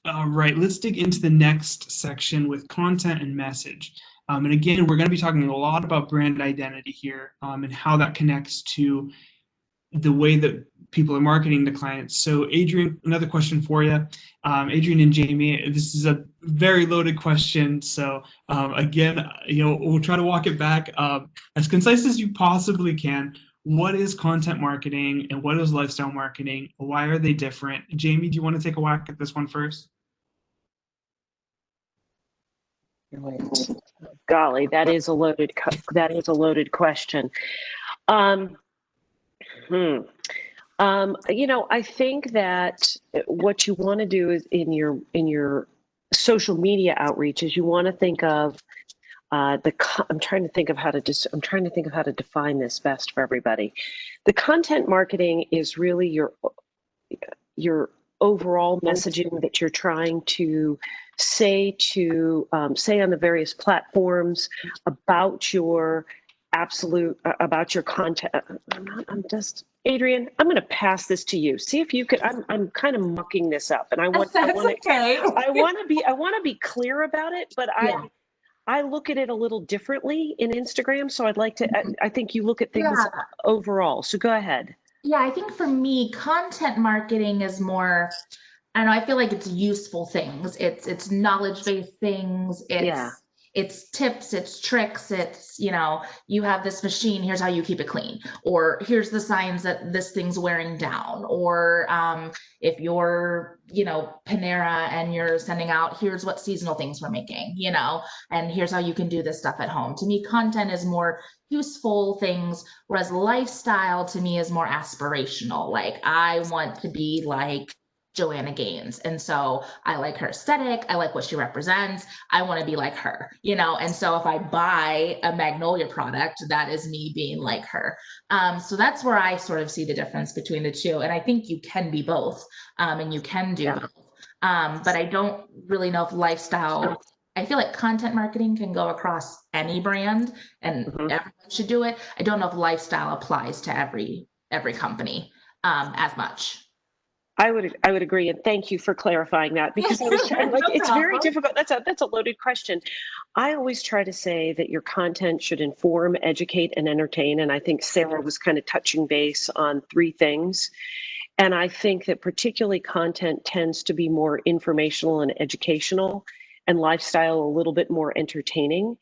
All right, let's dig into the next section with content and message. And again, we're going to be talking a lot about brand identity here, and how that connects to the way that people are marketing to clients. So Adrian, another question for you. Adrian and Jamie, this is a very loaded question. So again, we'll try to walk it back as concise as you possibly can. what is content marketing and what is lifestyle marketing? Why are they different? Jamie, do you want to take a whack at this one first? Golly, that is a loaded question. I think that what you want to do is in your social media outreach is you want to think of I'm trying to think of how to define this best for everybody. The content marketing is really your overall messaging that you're trying to say on the various platforms about your content. Adrian, I'm going to pass this to you. See if you could. I'm kind of mucking this up, and I want to be clear about it, but Yeah. I look at it a little differently in Instagram. So I'd like to. I think you look at things overall. So go ahead. Yeah, I think for me, content marketing is more, I don't know, I feel like it's useful things. It's knowledge-based things. It's tips, it's tricks, it's, you have this machine, here's how you keep it clean. Or here's the signs that this thing's wearing down. Or if you're, Panera and you're sending out, here's what seasonal things we're making, and here's how you can do this stuff at home. To me, content is more useful things, whereas lifestyle to me is more aspirational. Like I want to be like Joanna Gaines. And so I like her aesthetic. I like what she represents. I want to be like her, and so if I buy a Magnolia product, that is me being like her. So that's where I sort of see the difference between the two. And I think you can be both, and you can do both. But I don't really know if lifestyle, I feel like content marketing can go across any brand and everyone should do it. I don't know if lifestyle applies to every company as much. I would agree, and thank you for clarifying that, because I was trying, it's very difficult. That's a loaded question. I always try to say that your content should inform, educate, and entertain. And I think Sarah was kind of touching base on three things. And I think that particularly content tends to be more informational and educational, and lifestyle a little bit more entertaining.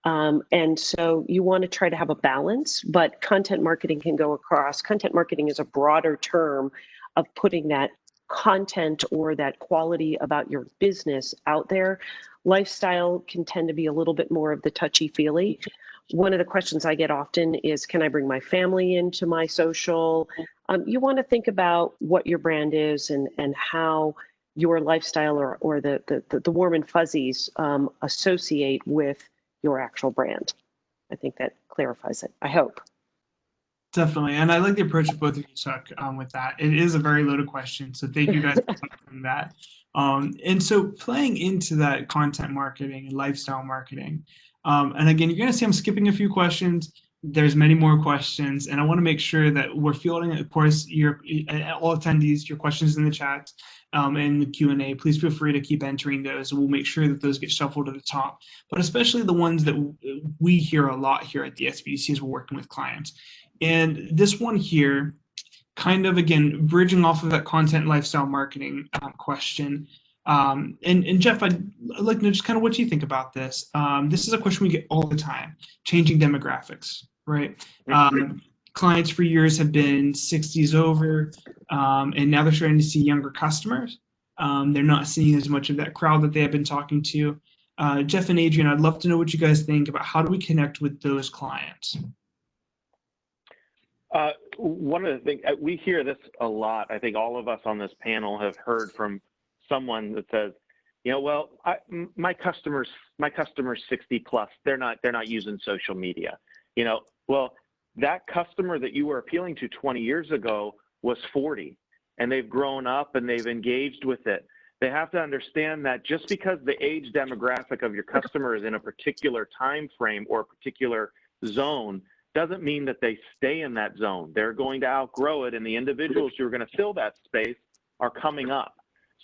And so you want to try to have a balance, but content marketing can go across. Content marketing is a broader term of putting that content or that quality about your business out there. Lifestyle can tend to be a little bit more of the touchy-feely. One of the questions I get often is, can I bring my family into my social? You want to think about what your brand is and how your lifestyle or the warm and fuzzies associate with your actual brand. I think that clarifies it, I hope. Definitely. And I like the approach that both of you took with that. It is a very loaded question. So thank you guys for tackling that. And so playing into that content marketing and lifestyle marketing. And again, you're going to see I'm skipping a few questions. There's many more questions. And I want to make sure that we're fielding, of course, all attendees, your questions in the chat and the Q&A. Please feel free to keep entering those. We'll make sure that those get shuffled to the top. But especially the ones that we hear a lot here at the SBDC as we're working with clients. And this one here, kind of, again, bridging off of that content lifestyle marketing question. And Jeff, I'd like to know just kind of what you think about this. This is a question we get all the time, changing demographics, right? Clients for years have been 60s over, and now they're starting to see younger customers. They're not seeing as much of that crowd that they have been talking to. Jeff and Adrian, I'd love to know what you guys think about how do we connect with those clients? One of the things, we hear this a lot. I think all of us on this panel have heard from someone that says, well, my customers 60 plus, they're not using social media. Well, that customer that you were appealing to 20 years ago was 40, and they've grown up and they've engaged with it. They have to understand that just because the age demographic of your customer is in a particular time frame or a particular zone doesn't mean that they stay in that zone. They're going to outgrow it, and the individuals who are going to fill that space are coming up.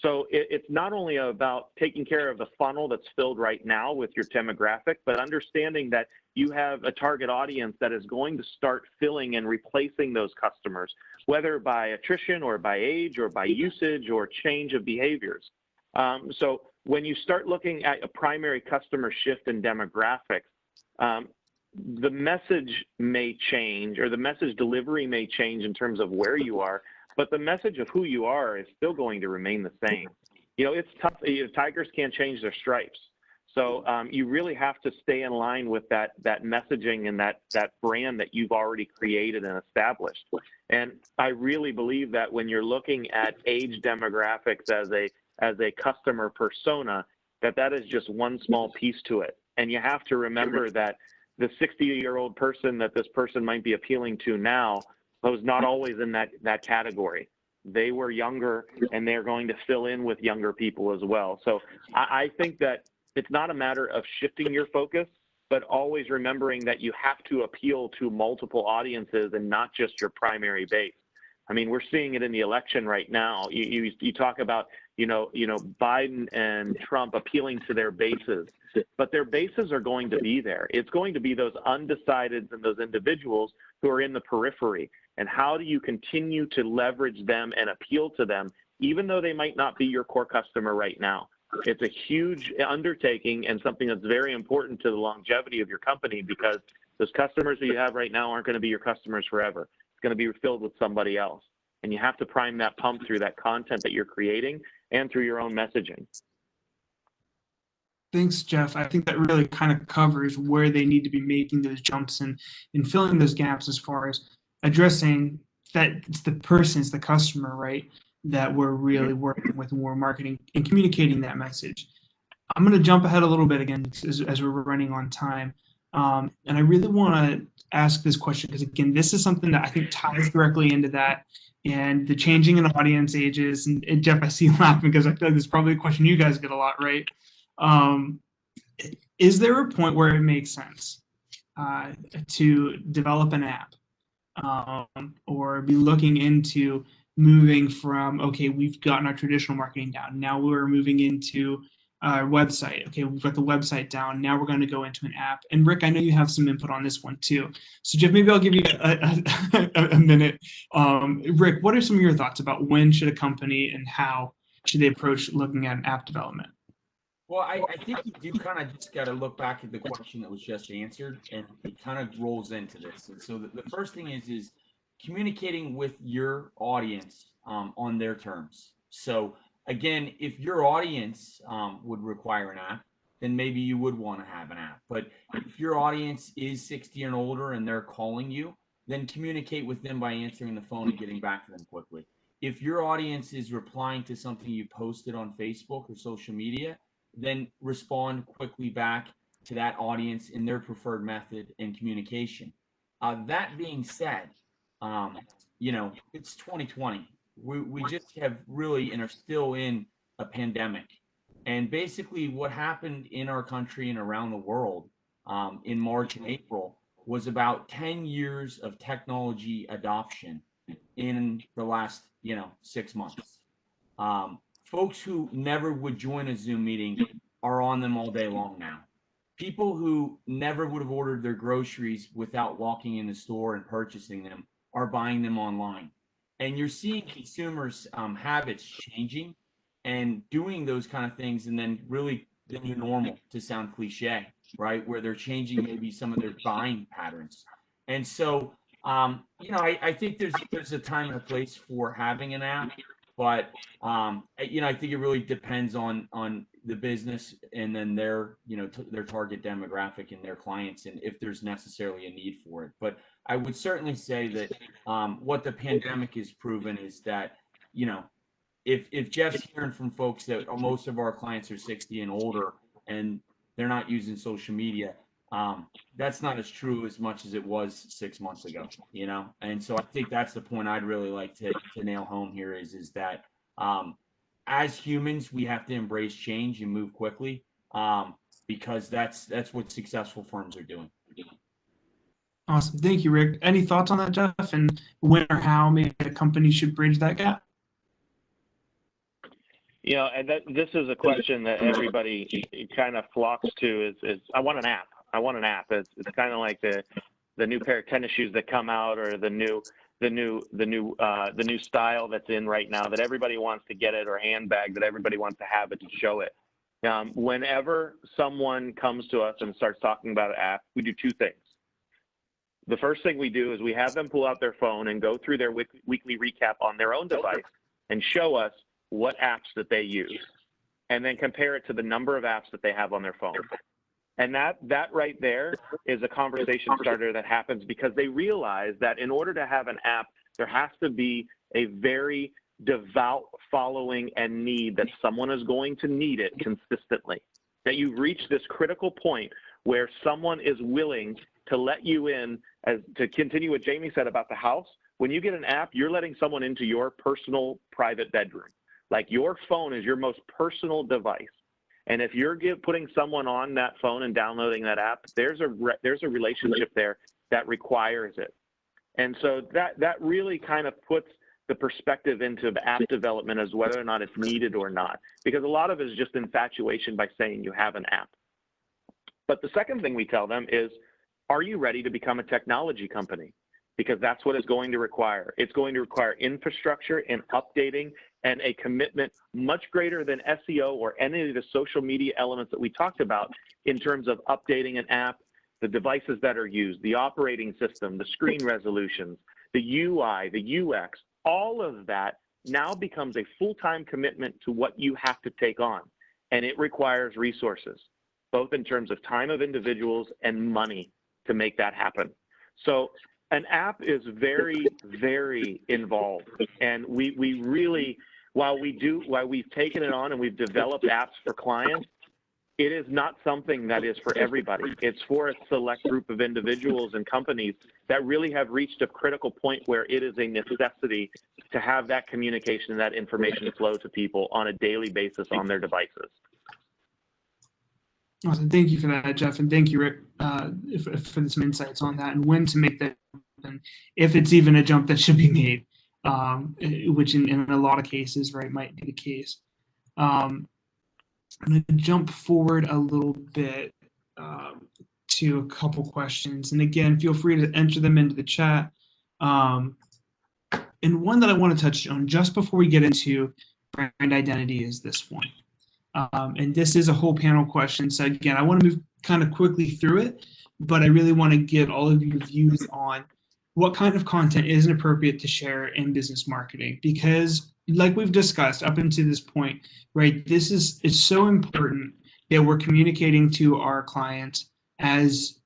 So it's not only about taking care of the funnel that's filled right now with your demographic, but understanding that you have a target audience that is going to start filling and replacing those customers, whether by attrition or by age or by usage or change of behaviors. So when you start looking at a primary customer shift in demographics, the message may change, or the message delivery may change in terms of where you are, but the message of who you are is still going to remain the same. You know, it's tough. You know, tigers can't change their stripes. So you really have to stay in line with that messaging and that brand that you've already created and established. And I really believe that when you're looking at age demographics as a customer persona, that is just one small piece to it. And you have to remember that the 60-year-old person that this person might be appealing to now was not always in that category. They were younger, and they're going to fill in with younger people as well. So I think that it's not a matter of shifting your focus, but always remembering that you have to appeal to multiple audiences and not just your primary base. I mean, we're seeing it in the election right now. You talk about, you know, Biden and Trump appealing to their bases, but their bases are going to be there. It's going to be those undecideds and those individuals who are in the periphery. And how do you continue to leverage them and appeal to them, even though they might not be your core customer right now? It's a huge undertaking and something that's very important to the longevity of your company, because those customers that you have right now aren't going to be your customers forever. It's going to be filled with somebody else. And you have to prime that pump through that content that you're creating and through your own messaging. Thanks, Jeff. I think that really kind of covers where they need to be making those jumps and filling those gaps as far as addressing that it's the person, it's the customer, right, that we're really working with when we're marketing and communicating that message. I'm going to jump ahead a little bit again as we're running on time. And I really want to ask this question because, again, this is something that I think ties directly into that and the changing in audience ages. And Jeff, I see you laughing because I feel like this is probably a question you guys get a lot, right? Is there a point where it makes sense to develop an app or be looking into moving from, okay, we've gotten our traditional marketing down. Now we're moving into our website. Okay, we've got the website down. Now we're going to go into an app. And Rick, I know you have some input on this one too. So Jeff, maybe I'll give you a minute. Rick, what are some of your thoughts about when should a company and how should they approach looking at an app development? Well, I think you do kind of just got to look back at the question that was just answered, and it kind of rolls into this. And so the first thing is communicating with your audience on their terms. So again, if your audience would require an app, then maybe you would want to have an app. But if your audience is 60 and older and they're calling you, then communicate with them by answering the phone and getting back to them quickly. If your audience is replying to something you posted on Facebook or social media, then respond quickly back to that audience in their preferred method and communication. That being said, you know, it's 2020. We just have really and are still in a pandemic. And basically what happened in our country and around the world in March and April was about 10 years of technology adoption in the last, 6 months. Folks who never would join a Zoom meeting are on them all day long now. People who never would have ordered their groceries without walking in the store and purchasing them are buying them online. And you're seeing consumers' habits changing and doing those kind of things, and then really the new normal, to sound cliche, right? Where they're changing maybe some of their buying patterns. And so, I think there's a time and a place for having an app. But I think it really depends on the business and then their their target demographic and their clients, and if there's necessarily a need for it. But I would certainly say that what the pandemic has proven is that if Jeff's hearing from folks that most of our clients are 60 and older and they're not using social media, that's not as true as much as it was 6 months ago, And so I think that's the point I'd really like to nail home here is that as humans, we have to embrace change and move quickly because that's what successful firms are doing. Awesome. Thank you, Rick. Any thoughts on that, Jeff, and when or how maybe a company should bridge that gap? And this is a question that everybody kind of flocks to is I want an app. I want an app. It's kind of like the new pair of tennis shoes that come out, or the new style that's in right now that everybody wants to get it, or handbag that everybody wants to have it to show it. Whenever someone comes to us and starts talking about an app, we do two things. the first thing we do is we have them pull out their phone and go through their weekly recap on their own device and show us what apps that they use, and then compare it to the number of apps that they have on their phone. And that right there is a conversation starter that happens because they realize that in order to have an app, there has to be a very devout following and need that someone is going to need it consistently. That you've reached this critical point where someone is willing to let you in, as to continue what Jamie said about the house. When you get an app, you're letting someone into your personal private bedroom. Like your phone is your most personal device. And if you're putting someone on that phone and downloading that app, there's a relationship there that requires it. And so that really kind of puts the perspective into the app development as whether or not it's needed or not, because a lot of it is just infatuation by saying you have an app. But the second thing we tell them is, are you ready to become a technology company? Because that's what it's going to require. It's going to require infrastructure and updating and a commitment much greater than SEO or any of the social media elements that we talked about in terms of updating an app, the devices that are used, the operating system, the screen resolutions, the UI, the UX, all of that now becomes a full-time commitment to what you have to take on. And it requires resources, both in terms of time of individuals and money to make that happen. So an app is very, very involved. And we really, while we've taken it on and we've developed apps for clients, it is not something that is for everybody. It's for a select group of individuals and companies that really have reached a critical point where it is a necessity to have that communication and that information flow to people on a daily basis on their devices. Awesome. Thank you for that, Jeff, and thank you, Rick, for some insights on that and when to make that jump, if it's even a jump that should be made, which in a lot of cases, right, might be the case. I'm going to jump forward a little bit to a couple questions, and again, feel free to enter them into the chat. And one that I want to touch on just before we get into brand identity is this one. And this is a whole panel question. So again, I want to move kind of quickly through it, but I really want to get all of your views on what kind of content is appropriate to share in business marketing, because like we've discussed up until this point, right, this is so important that we're communicating to our clients as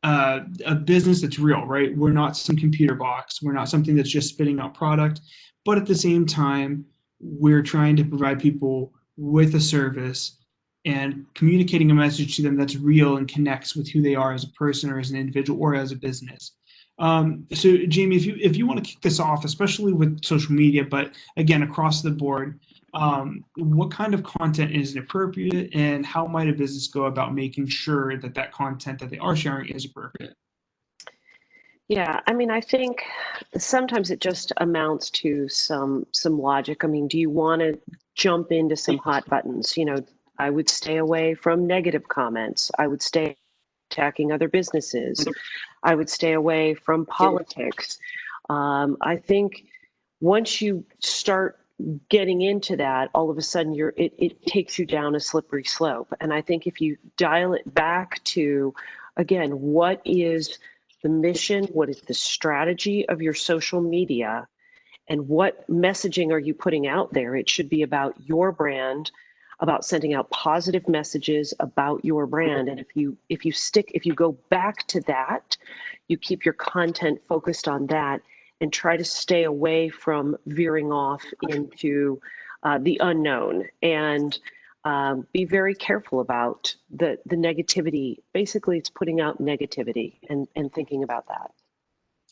a business that's real, right? We're not some computer box. We're not something that's just spitting out product, but at the same time, we're trying to provide people with a service and communicating a message to them that's real and connects with who they are as a person or as an individual or as a business. So Jamie, if you want to kick this off, especially with social media, but again, across the board, what kind of content is appropriate and how might a business go about making sure that that content that they are sharing is appropriate? Yeah, I mean, I think sometimes it just amounts to some logic. I mean, do you want to jump into some hot buttons? You know, I would stay away from negative comments. I would stay attacking other businesses. I would stay away from politics. I think once you start getting into that, all of a sudden it takes you down a slippery slope. And I think if you dial it back to, again, what is the mission, what is the strategy of your social media, and what messaging are you putting out there? It should be about your brand, about sending out positive messages about your brand. And if you go back to that, you keep your content focused on that and try to stay away from veering off into the unknown, and be very careful about the negativity. Basically, it's putting out negativity and thinking about that.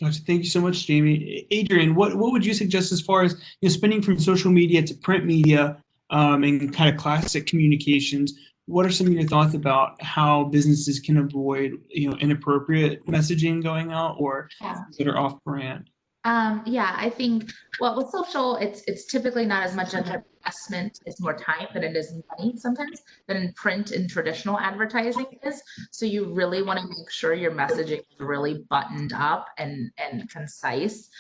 Gotcha. Thank you so much, Jamie. Adrian, what would you suggest as far as spinning from social media to print media and kind of classic communications? What are some of your thoughts about how businesses can avoid inappropriate messaging going out or that are off brand? Yeah, I think, well, with social, it's typically not as much an investment, it's more time than it is money sometimes than in print and traditional advertising is. So you really want to make sure your messaging is really buttoned up and concise.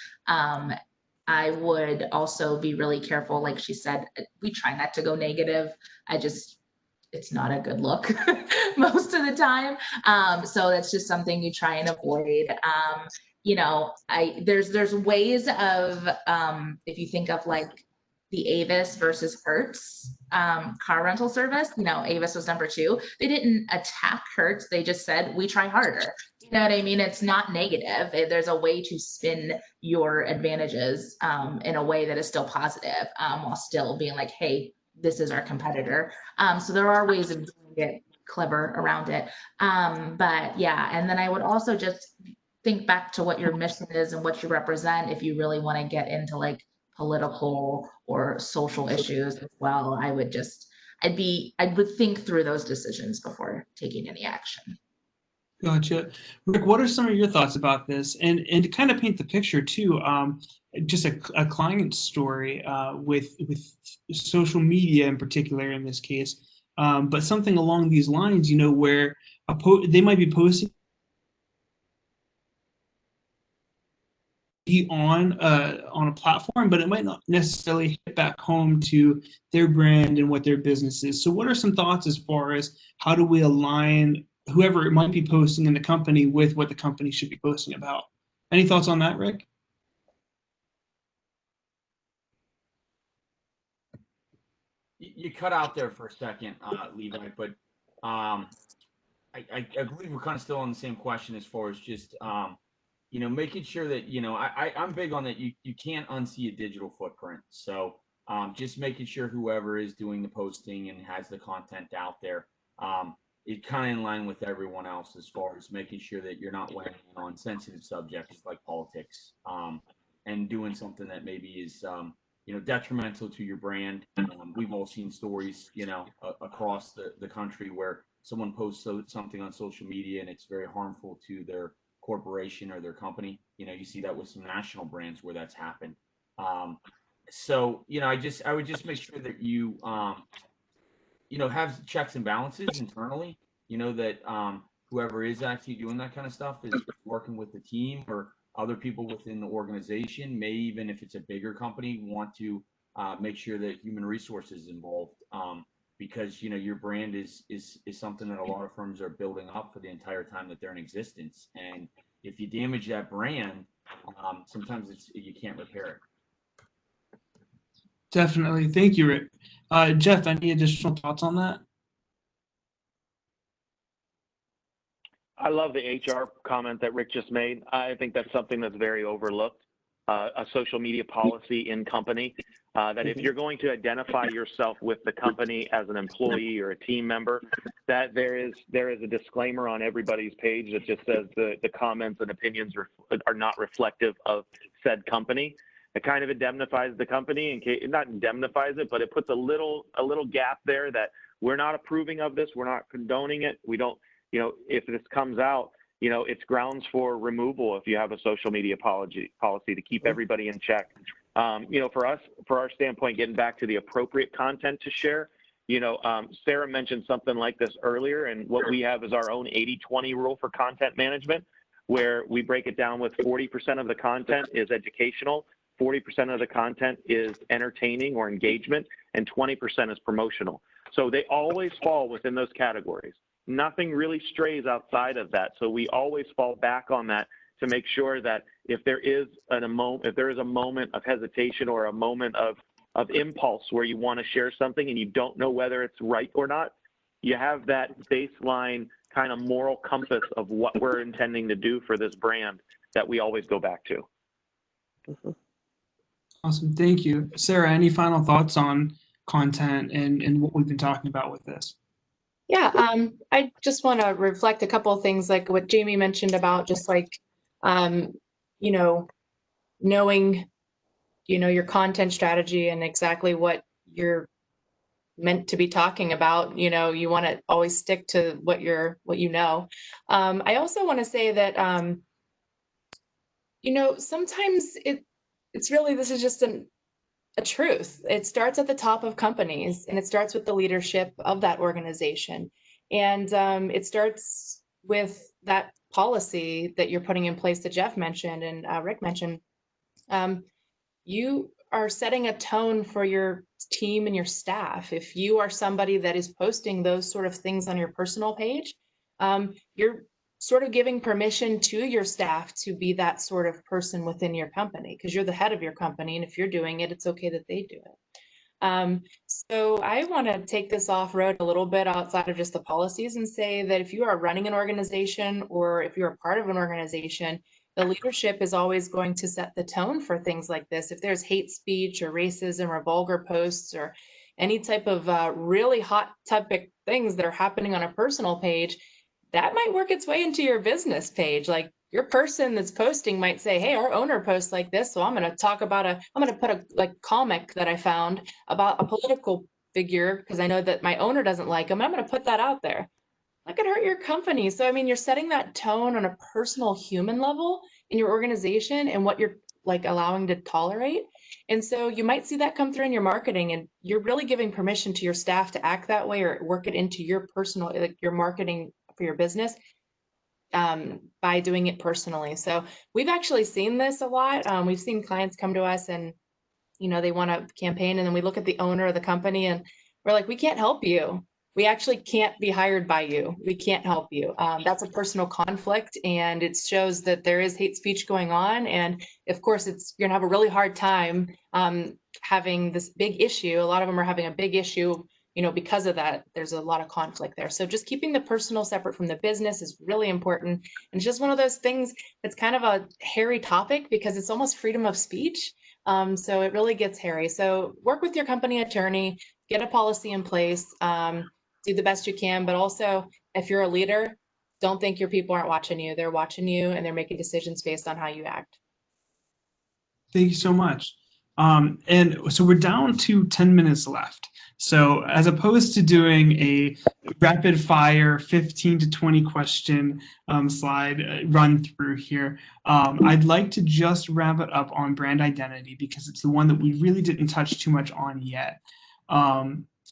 I would also be really careful, like she said, we try not to go negative. it's not a good look most of the time. So that's just something you try and avoid. There's ways of, if you think of like the Avis versus Hertz car rental service, Avis was number 2. They didn't attack Hertz. They just said, we try harder. You know what I mean? It's not negative. There's a way to spin your advantages in a way that is still positive, while still being like, hey, this is our competitor. So there are ways of doing it clever around it. But yeah, and then I would also just think back to what your mission is and what you represent. If you really want to get into like political or social issues as well, I would think through those decisions before taking any action. Gotcha. Rick, what are some of your thoughts about this? And to kind of paint the picture too, just a client story with social media in particular in this case, but something along these lines, where they might be posting on a platform, but it might not necessarily hit back home to their brand and what their business is. So what are some thoughts as far as how do we align whoever it might be posting in the company with what the company should be posting about? Any thoughts on that, Rick? You cut out there for a second, Levi, but I believe we're kind of still on the same question as far as just making sure that I'm big on that. You can't unsee a digital footprint, so just making sure whoever is doing the posting and has the content out there, it kind of in line with everyone else as far as making sure that you're not weighing in on sensitive subjects like politics, and doing something that maybe is detrimental to your brand. We've all seen stories across the country where someone posts something on social media and it's very harmful to their corporation or their company. You see that with some national brands where that's happened. So I would just make sure that you have checks and balances internally, that whoever is actually doing that kind of stuff is working with the team or other people within the organization. May, even if it's a bigger company, want to make sure that human resources is involved, because your brand is something that a lot of firms are building up for the entire time that they're in existence. And if you damage that brand, sometimes you can't repair it. Definitely. Thank you, Rick. Jeff, any additional thoughts on that? I love the HR comment that Rick just made. I think that's something that's very overlooked, a social media policy in company, that if you're going to identify yourself with the company as an employee or a team member, that there is a disclaimer on everybody's page that just says the comments and opinions are not reflective of said company. It kind of indemnifies the company, in case, not indemnifies it, but it puts a little gap there that we're not approving of this, we're not condoning it. We don't, if this comes out, it's grounds for removal if you have a social media policy to keep everybody in check. For our standpoint, getting back to the appropriate content to share, Sarah mentioned something like this earlier, and what we have is our own 80-20 rule for content management, where we break it down with 40% of the content is educational, 40% of the content is entertaining or engagement, and 20% is promotional. So they always fall within those categories. Nothing really strays outside of that. So we always fall back on that to make sure that if there is a moment of hesitation or a moment of impulse where you want to share something and you don't know whether it's right or not, you have that baseline kind of moral compass of what we're intending to do for this brand that we always go back to. Awesome. Thank you. Sarah, any final thoughts on content and what we've been talking about with this? Yeah, I just want to reflect a couple of things like what Jamie mentioned about just like, knowing, your content strategy and exactly what you're meant to be talking about. You want to always stick to what you know. I also want to say that, sometimes it's really, this is just a truth. It starts at the top of companies and it starts with the leadership of that organization. And it starts with that policy that you're putting in place that Jeff mentioned and Rick mentioned. You are setting a tone for your team and your staff. If you are somebody that is posting those sort of things on your personal page, you're sort of giving permission to your staff to be that sort of person within your company, because you're the head of your company. And if you're doing it, it's okay that they do it. So I want to take this off road a little bit outside of just the policies and say that if you are running an organization or if you're a part of an organization, the leadership is always going to set the tone for things like this. If there's hate speech or racism or vulgar posts or any type of really hot topic things that are happening on a personal page, that might work its way into your business page. Like your person that's posting might say, hey, our owner posts like this, so I'm going to talk about I'm going to put a comic that I found about a political figure because I know that my owner doesn't like him. I'm going to put that out there. That could hurt your company. So, I mean, you're setting that tone on a personal human level in your organization and what you're like allowing to tolerate. And so you might see that come through in your marketing, and you're really giving permission to your staff to act that way or work it into your personal, like your marketing for your business by doing it personally. So we've actually seen this a lot. We've seen clients come to us and, you know, they want a campaign, and then we look at the owner of the company and we're like, we can't help you. We actually can't be hired by you. We can't help you. That's a personal conflict, and it shows that there is hate speech going on. And of course, you're gonna have a really hard time having this big issue. A lot of them are having a big issue, you know, because of that. There's a lot of conflict there. So just keeping the personal separate from the business is really important. And it's just one of those things that's kind of a hairy topic because it's almost freedom of speech. So it really gets hairy. So work with your company attorney, get a policy in place, do the best you can, but also if you're a leader, don't think your people aren't watching you. They're watching you and they're making decisions based on how you act. Thank you so much. And so we're down to 10 minutes left. So as opposed to doing a rapid fire 15 to 20 question slide run through here, I'd like to just wrap it up on brand identity because it's the one that we really didn't touch too much on yet.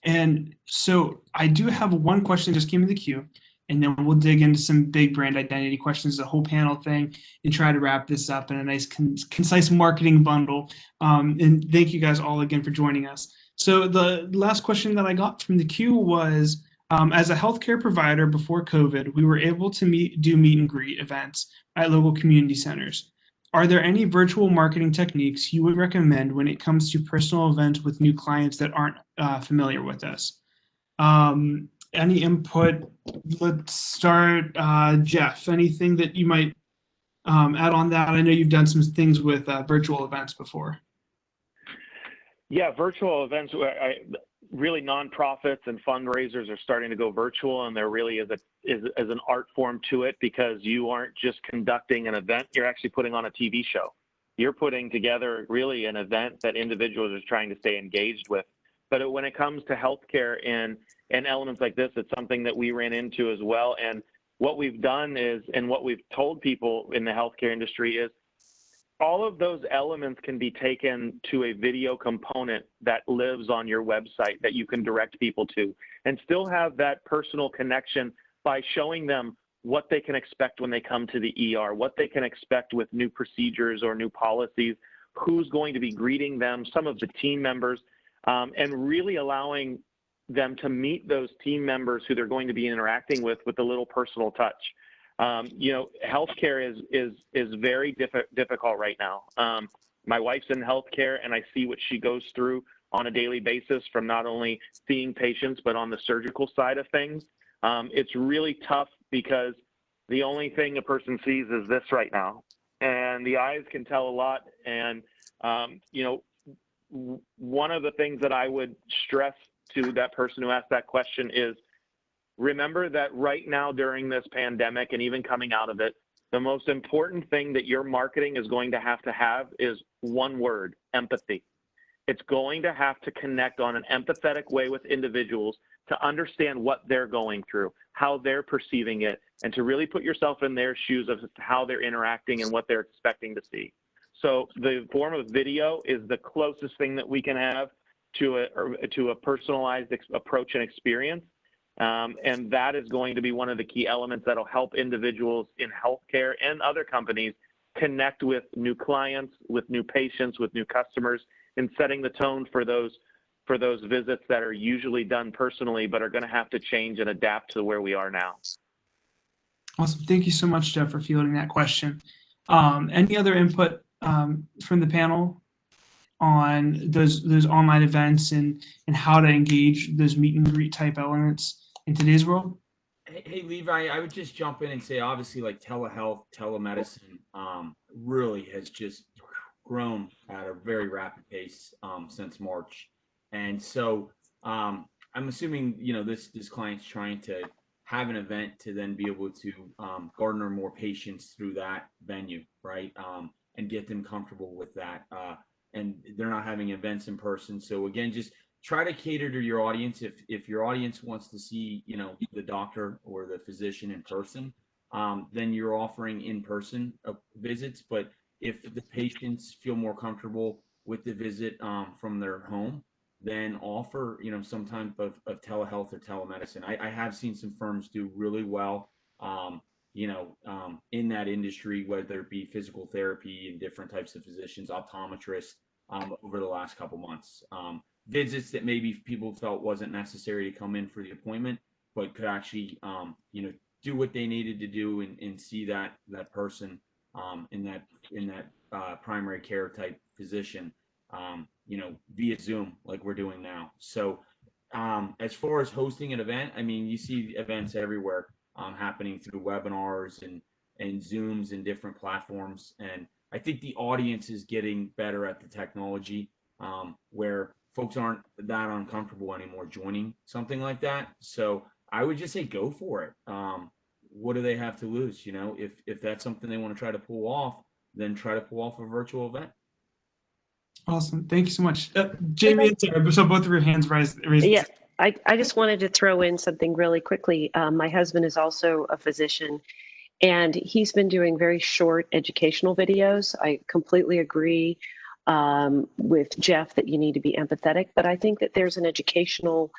And so I do have one question that just came in the queue, and then we'll dig into some big brand identity questions, the whole panel thing, and try to wrap this up in a nice, concise marketing bundle. And thank you guys all again for joining us. So the last question that I got from the queue was, as a healthcare provider before COVID, we were able to do meet and greet events at local community centers. Are there any virtual marketing techniques you would recommend when it comes to personal events with new clients that aren't familiar with us? Any input? Let's start, Jeff. Anything that you might add on that? I know you've done some things with virtual events before. Yeah, virtual events. Really, nonprofits and fundraisers are starting to go virtual, and there really is an art form to it because you aren't just conducting an event; you're actually putting on a TV show. You're putting together really an event that individuals are trying to stay engaged with. But when it comes to healthcare and elements like this, it's something that we ran into as well. And what we've done is, and what we've told people in the healthcare industry is, all of those elements can be taken to a video component that lives on your website that you can direct people to and still have that personal connection by showing them what they can expect when they come to the ER, what they can expect with new procedures or new policies, who's going to be greeting them, some of the team members, and really allowing them to meet those team members who they're going to be interacting with a little personal touch. You know, healthcare is very difficult right now. My wife's in healthcare, and I see what she goes through on a daily basis from not only seeing patients, but on the surgical side of things. It's really tough because the only thing a person sees is this right now, and the eyes can tell a lot. And, you know, one of the things that I would stress to that person who asked that question is, remember that right now during this pandemic and even coming out of it, the most important thing that your marketing is going to have is one word: empathy. It's going to have to connect on an empathetic way with individuals to understand what they're going through, how they're perceiving it, and to really put yourself in their shoes of how they're interacting and what they're expecting to see. So the form of video is the closest thing that we can have to a personalized approach and experience. And that is going to be one of the key elements that'll help individuals in healthcare and other companies connect with new clients, with new patients, with new customers in setting the tone for those visits that are usually done personally, but are going to have to change and adapt to where we are now. Awesome. Thank you so much, Jeff, for fielding that question. Any other input from the panel on those online events and how to engage those meet and greet type elements in today's world? Hey, Levi, I would just jump in and say, obviously, like telehealth, telemedicine really has just grown at a very rapid pace since March. And so I'm assuming, this client's trying to have an event to then be able to garner more patients through that venue, right? And get them comfortable with that. And they're not having events in person. So again, just try to cater to your audience. If your audience wants to see, the doctor or the physician in person, then you're offering in-person visits. But if the patients feel more comfortable with the visit from their home, then offer, some type of telehealth or telemedicine. I have seen some firms do really well, in that industry, whether it be physical therapy and different types of physicians, optometrists, over the last couple months. Visits that maybe people felt wasn't necessary to come in for the appointment, but could actually, do what they needed to do and see that person in that primary care type physician, via Zoom like we're doing now. So as far as hosting an event, I mean, you see events everywhere happening through webinars and Zooms and different platforms. And I think the audience is getting better at the technology where folks aren't that uncomfortable anymore joining something like that. So I would just say go for it. What do they have to lose? If that's something they want to try to pull off, then try to pull off a virtual event. Awesome. Thank you so much. Jamie, so both of your hands raised. Yeah, I just wanted to throw in something really quickly. My husband is also a physician, and he's been doing very short educational videos. I completely agree with Jeff that you need to be empathetic, but I think that there's an educational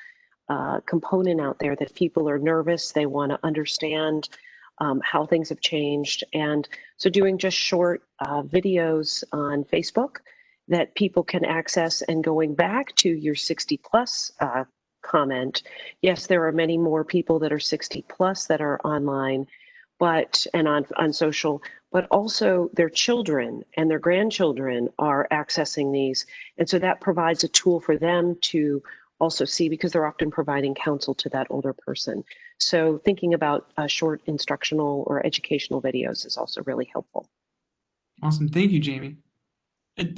component out there that people are nervous. They want to understand how things have changed. And so doing just short videos on Facebook that people can access, and going back to your 60 plus comment, yes, there are many more people that are 60 plus that are online, and on social, but also their children and their grandchildren are accessing these. And so that provides a tool for them to also see, because they're often providing counsel to that older person. So thinking about short instructional or educational videos is also really helpful. Awesome. Thank you, Jamie.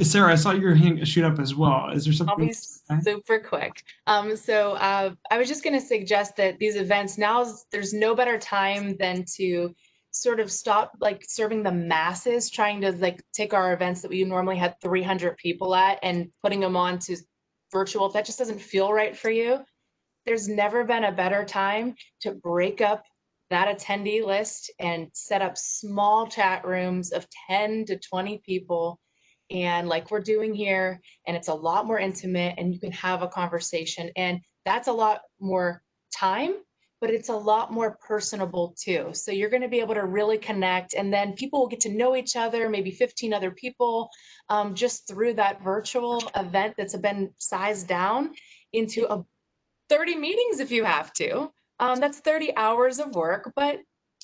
Sarah, I saw your hand shoot up as well. Is there something? I'll be super quick. I was just going to suggest that these events now, there's no better time than to sort of stop like serving the masses, trying to like take our events that we normally had 300 people at and putting them on to virtual. If that just doesn't feel right for you, there's never been a better time to break up that attendee list and set up small chat rooms of 10 to 20 people. And like we're doing here, and it's a lot more intimate, and you can have a conversation, and that's a lot more time, but it's a lot more personable too. So you're going to be able to really connect, and then people will get to know each other, maybe 15 other people, just through that virtual event that's been sized down into 30 meetings if you have to. That's 30 hours of work, but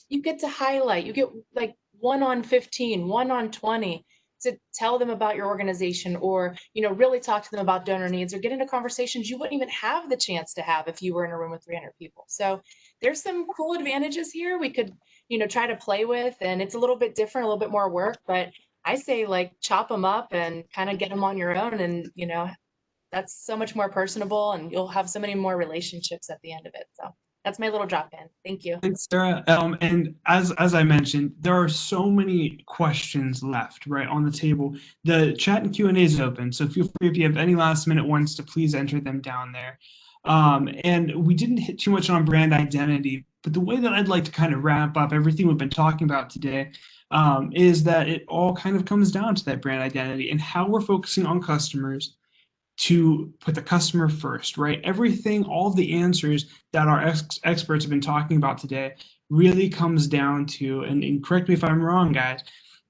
you get to highlight, you get like 1 on 15, 1 on 20, to tell them about your organization, or really talk to them about donor needs, or get into conversations you wouldn't even have the chance to have if you were in a room with 300 people. So there's some cool advantages here we could try to play with, and it's a little bit different, a little bit more work, but I say like chop them up and kind of get them on your own, and that's so much more personable, and you'll have so many more relationships at the end of it. So that's my little drop in. Thank you. Thanks, Sarah. And as I mentioned, there are so many questions left right on the table. The chat and Q&A is open, so feel free, if you have any last minute ones, to please enter them down there. And we didn't hit too much on brand identity, but the way that I'd like to kind of wrap up everything we've been talking about today is that it all kind of comes down to that brand identity and how we're focusing on customers to put the customer first, right? Everything, all of the answers that our experts have been talking about today really comes down to, and correct me if I'm wrong, guys,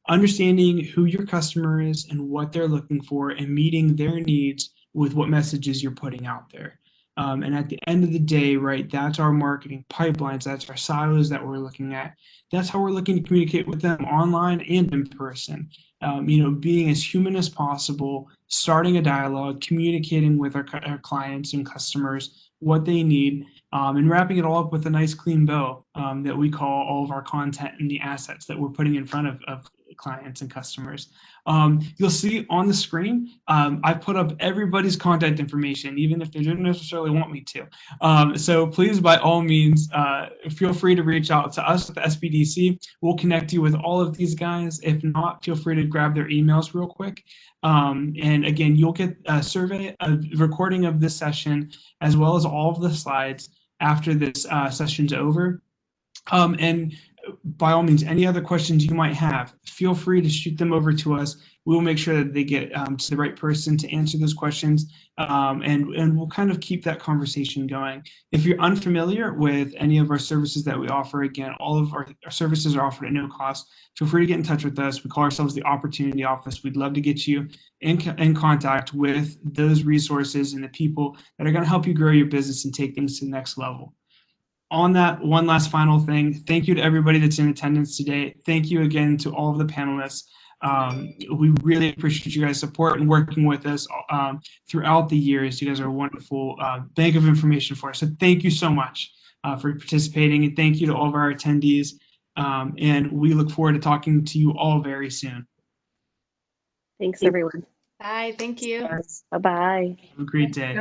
understanding who your customer is and what they're looking for and meeting their needs with what messages you're putting out there. And at the end of the day, right, that's our marketing pipelines, that's our silos that we're looking at. That's how we're looking to communicate with them online and in person. Being as human as possible, starting a dialogue, communicating with our clients and customers what they need, and wrapping it all up with a nice clean bow that we call all of our content and the assets that we're putting in front of clients and customers. You'll see on the screen, I've put up everybody's contact information, even if they didn't necessarily want me to. So please, by all means, feel free to reach out to us at the SBDC. We'll connect you with all of these guys. If not, feel free to grab their emails real quick. And again, you'll get a survey, a recording of this session, as well as all of the slides after this session's over. And by all means, any other questions you might have, feel free to shoot them over to us. We will make sure that they get to the right person to answer those questions, and we'll kind of keep that conversation going. If you're unfamiliar with any of our services that we offer, again, all of our services are offered at no cost. Feel free to get in touch with us. We call ourselves the Opportunity Office. We'd love to get you in contact with those resources and the people that are going to help you grow your business and take things to the next level. On that, one last final thing, thank you to everybody that's in attendance today. Thank you again to all of the panelists. We really appreciate you guys' support and working with us throughout the years. You guys are a wonderful bank of information for us. So thank you so much for participating, and thank you to all of our attendees. And we look forward to talking to you all very soon. Thanks, everyone. Bye. Thank you. Bye-bye. Have a great day.